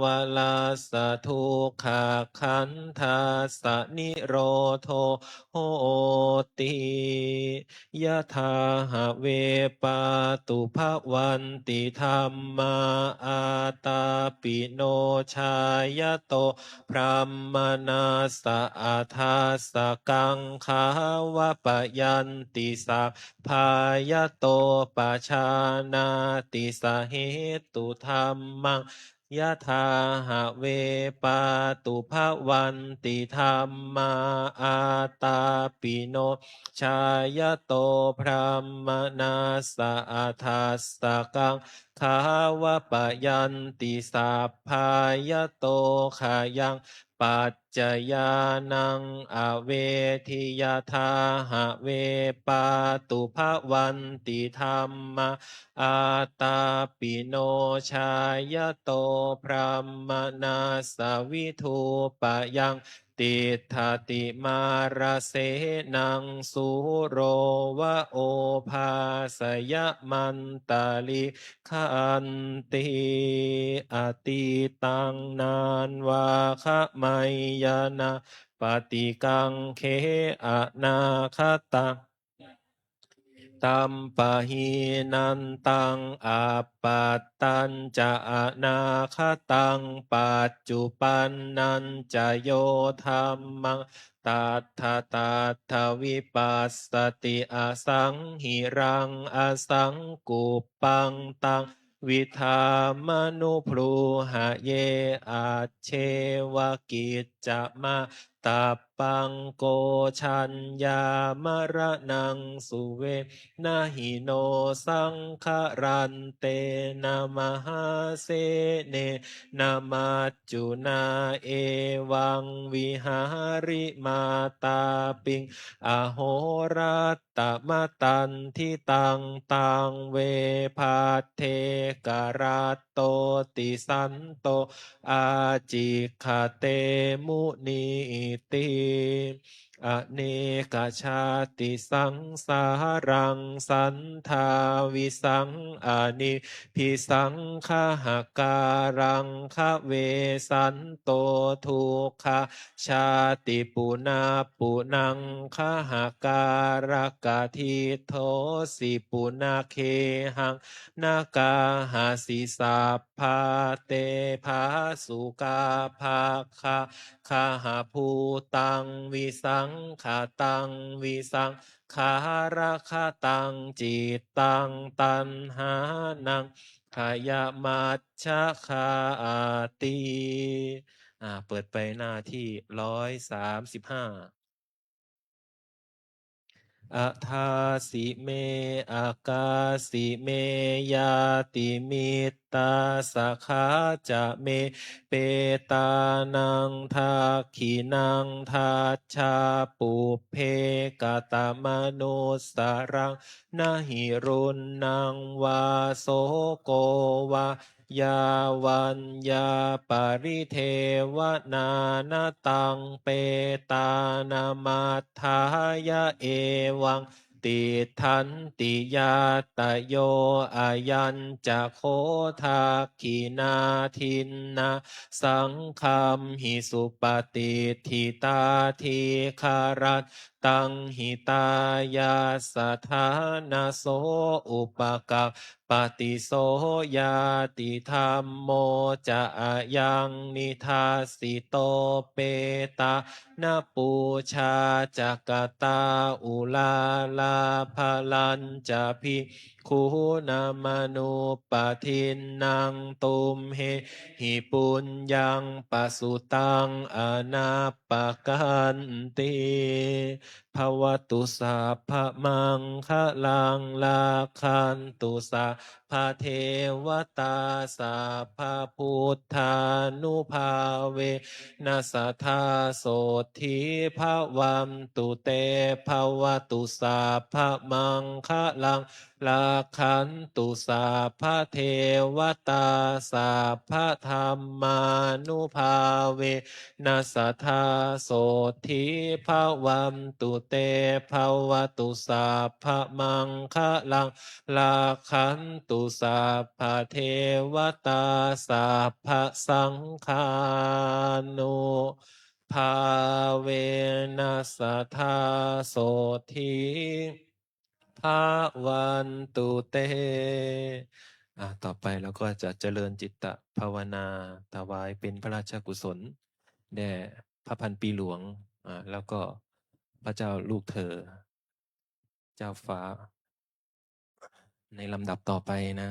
วะลาสะทุกขขันธาสะนิโรโทโหติยะถาหะเวปาตุภวันติธรรมาอาตาปิโนชายโตพระมนาสะอาทาสะกังขาวะปะยันติสัพพายโตปะชานาติสาเหตุธรรมังยะถาหะเวปาตุภวันติธรรมาอาตาปิโนชายโตพระมนาสะอาทาสะกังขาวะปะยันติสัพพายโตขายังปัจจยานังอเวทิยทาหะเวปาตุภวันติธรรมะอาตาปิโนชายโตพระมนาสวิทูปะยังติทาติมาราเสนังสุโรวะโอภาสยมันตาลิขันติอติตังนานวาคะไมยานาปฏิกังเขอนาคตังตัมปะหีนันตังอาปัตตัญจะอนาคตังปัจจุปันนันจะโยธรรมังตัทธาตัทธวิปัสสติอสังหิรังอสังกุปปังตังวิธามนุพลูหะเยอาเชวกิจจะมาตัปปังโกชัญญามรณังสุเวนะหิโนสังขรันเตนะมหาเสเนนะมัจจุนาเอวังวิหาริมาตาปิงอโหรัตตมตันทิตังตังเวภาเทกราตโตติสันโตอาจิขเตมุนีติ อเนกชาติสังสารังสันทาวิสังอานิพิสังขหาการังคะเวสันโตทุกขชาติปุนาปุนังขหาการกะทิโทสิปุนาเคหังนากาหาสิสัพพาเตภาสุกาภาคะคาหาภูตังวิสังขาตังวิสังขาระคาตังจิตตังตันหานังขยมัชฌะคาติเปิดไปหน้าที่135อะทาสิเมอากาสิเมยาติมิตตาสะขาจะเมเปตานังทักขินังทัชชาปุเพกตมนุสารังนะหิรุณนังวาโสโกวายาวันยาปริเทวนานาตังเปตานามัฏฐายะเอวังติทันติยาตโยอายัญจะโคทากินาทินนาสังคัมหิสุปฏิทิตาทิคารัตตังหิตายาสถานาโสอุปกัปปติโสยาติธรรมโมจะอายังนิทาสิโตเปตานาปูชาจักตาอุลาลาภลันจะพิคูนามนุปทินนางตุมเหหิปุญญังปสุตังอนาปกันติภวตุสัพพะมังคะลังลาคันตุสัพพะเทวตาสัพพะพุทธานุภาเวนัสทธาโสทิภวันตุเตภวตุสัพพะมังคะลังลาคันตุสัพพะเทวตาสัพพะธรรมานุภาเวนัสทธาโสทิภวันตุเตภวตุสัพพะมังคะลังลาคันตุสัพพะเทวตาสัพพะสังฆานุภาเวนัสทธาโสทิภาวันตุเตต่อไปเราก็จะเจริญจิตตภาวนาถวายเป็นพระราชกุศลแด่พระพันปีหลวงแล้วก็พระเจ้าลูกเธอเจ้าฟ้าในลำดับต่อไปนะ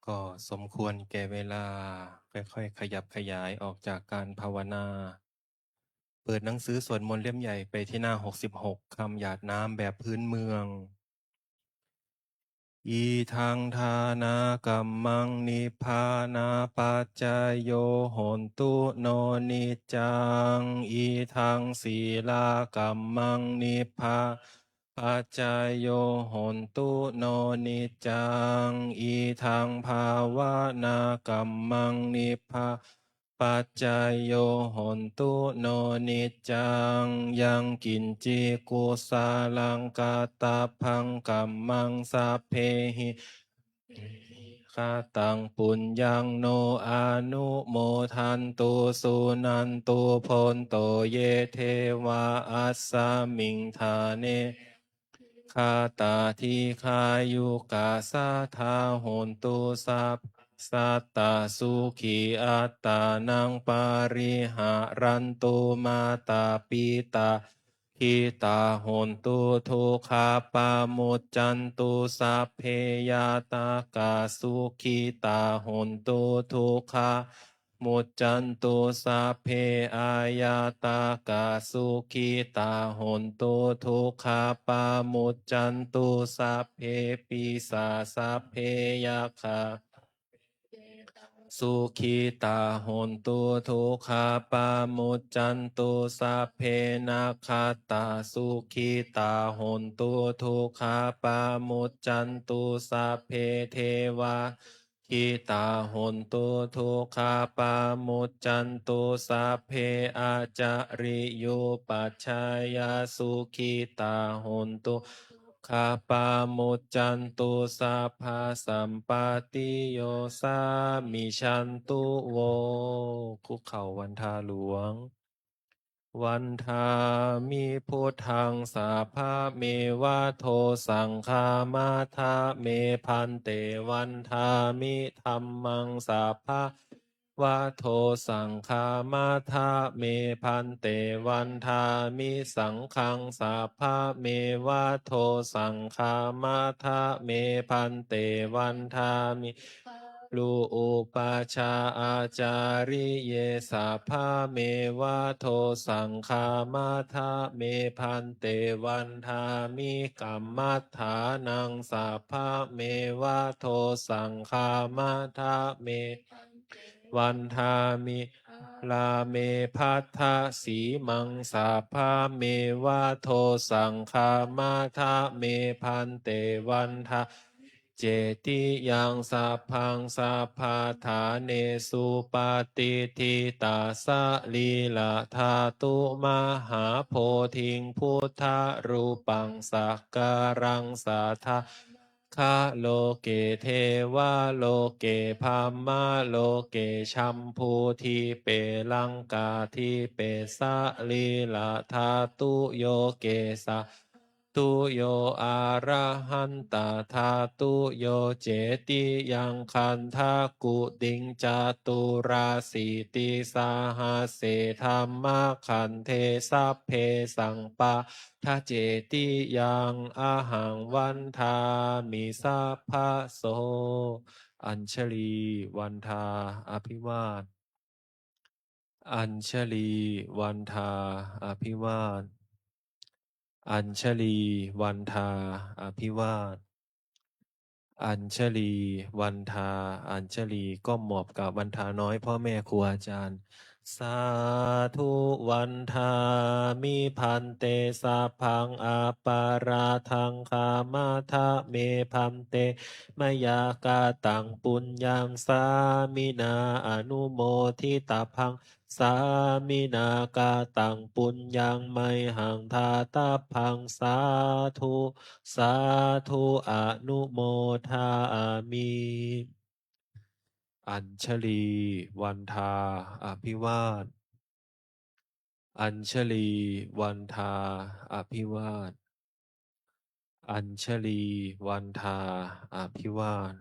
ก็สมควรแก่เวลาค่อยๆขยับขยายออกจากการภาวนาเปิดหนังสือสวดมนต์เล่มใหญ่ไปที่หน้า66คำหยาดน้ำแบบพื้นเมืองอีทังทานากัมมังนิพพานาปัจจายโยโหนตุโนนิจจังอีทังศีลากัมมังนิพพาปัจจายโยโหนตุโนนิจจังอีทังภาวนากัมมังนิพพาปัจจายโยโหนตุโนนิจจังยังกินจิกุสาลังกาตาพังกัมมังสัพเพหิคาตังปุญญังโนอานุโมทันตุสุนันตุพนโตเยเทวาอัสสมิงธาเนคาตาทิคายุกาสาทาโหนตุสัพสัตตาสุขีอัตตานังปาริหารันตุมาตาปิตาทิตาโหนตุทุกขาปามุจจันตุสัพเพยาตากาสุขีตาโหนตุทุกขามุจจันตุสัพเพอายาตากาสุขีตาโหนตุทุกขาปามุจจันตุสัพเพปิสาสัพเพยาคาสุขีตาโหนตุทุกขาปามุจจันตุสัพเพนะคาตาสุขีตาโหนตุทุกขาปามุจจันตุสัพเพเทวาขีตาโหนตุทุกขาปามุจจันตุสัพเพอาจาริโยปัชฌายาสุขีตาโหนตุคาปามุจจันตุสัพพะสัมปติโยสามิชันตุโวคุกเข่าวันทาหลวงวันทามิพุทธังสาภาเมวะโทสังฆามาทาเมพันเตวันทามิธัมมังสาภาวะโทสังฆามาทาเมพันเตวันทามิสังฆังสาภาเมวะโทสังฆามาทาเมพันเตวันทามิลูอุปาชาอาจาริเยสาภาเมวะโทสังฆามาทาเมพันเตวันทามิกัมมัฏฐานังสาภาเมวะโทสังฆามาทาเมวันทามิลาเมพัทธสีมังสาภาเมวะโทสังฆามาทาเมพันเตวันทาเจติยังสัพพังสัพพาฐาเนสุปฏิทิตาสะลีลาธาตุมหาโพธิงพุทธรูปังสักการังสาธาคาโลเกเทวาโลเกพัมมาโลเกชัมพูทีเปลังกาทีเปสะลีลาธาตุโยเกสะตุโยอาระหันตาธาตุโยเจติยังคันทากุติงจาตุราสีติสาหาเสธรรมคันเทสัพเพสังปะทะเจติยังอาหังวันทามิสัพพะโสอัญชลีวันทาอภิวาทอัญชลีวันทาอภิวาทอัญชลีวันทาอภิวาทอัญชลีวันทาอัญชลีก้มหมอบกับวันทาน้อยพ่อแม่ครูอาจารย์สาธุวันทามิพันเตสาพังอาปาราทังคามาทะเมพันเตมยากาตังปุญญังสามินาอนุโมทิตาพังสามินากาตังปุญญังไมหังทาตาพังสาธุสาธุอนุโมทามิอัญชลีวันทาอภิวาทอัญชลีวันทาอภิวาทอัญชลีวันทาอภิวาท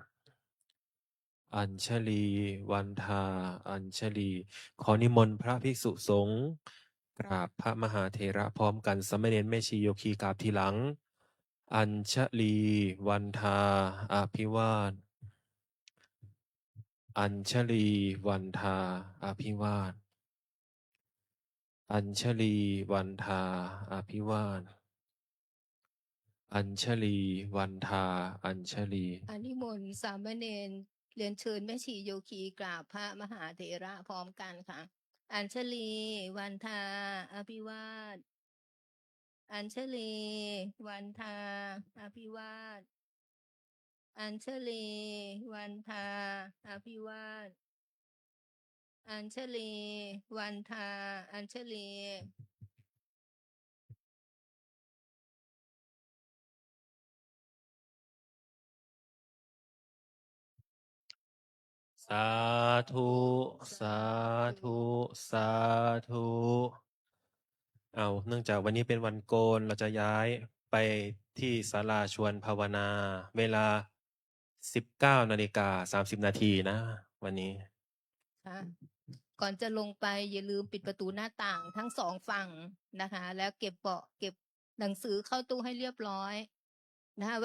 อัญชลีวันทาอัญชลีขอนิมนต์พระภิกษุสงฆ์กราบพระมหาเถระพร้อมกันสามเณรแม่ชีโยคีกราบทีหลังอัญชลีวันทาอภิวาท อัญชลีวันทาอภิวาทอัญชลีวันทาอภิวาทอัญชลีวันทาอัญชลี อนิมนต์สามเณรเรียนเชิญแม่ชีโยคีกราบพระมหาเถระพร้อมกันค่ะ อัญชลีวันทาอภิวาทอัญชลีวันทาอภิวาทอัญชลีวันทาอภิวาทอัญชลีวันทาอัญชลี สาธุ สาธุ สาธุ เนื่องจากวันนี้เป็นวันโกน เราจะย้ายไปที่ศาลาชวนภาวนา เวลา 19:30 นาทีนะ วันนี้ ค่ะก่อนจะลงไปอย่าลืมปิดประตูหน้าต่างทั้งสองฝั่งนะคะ แล้วเก็บเบาะเก็บหนังสือเข้าตู้ให้เรียบร้อยนะคะ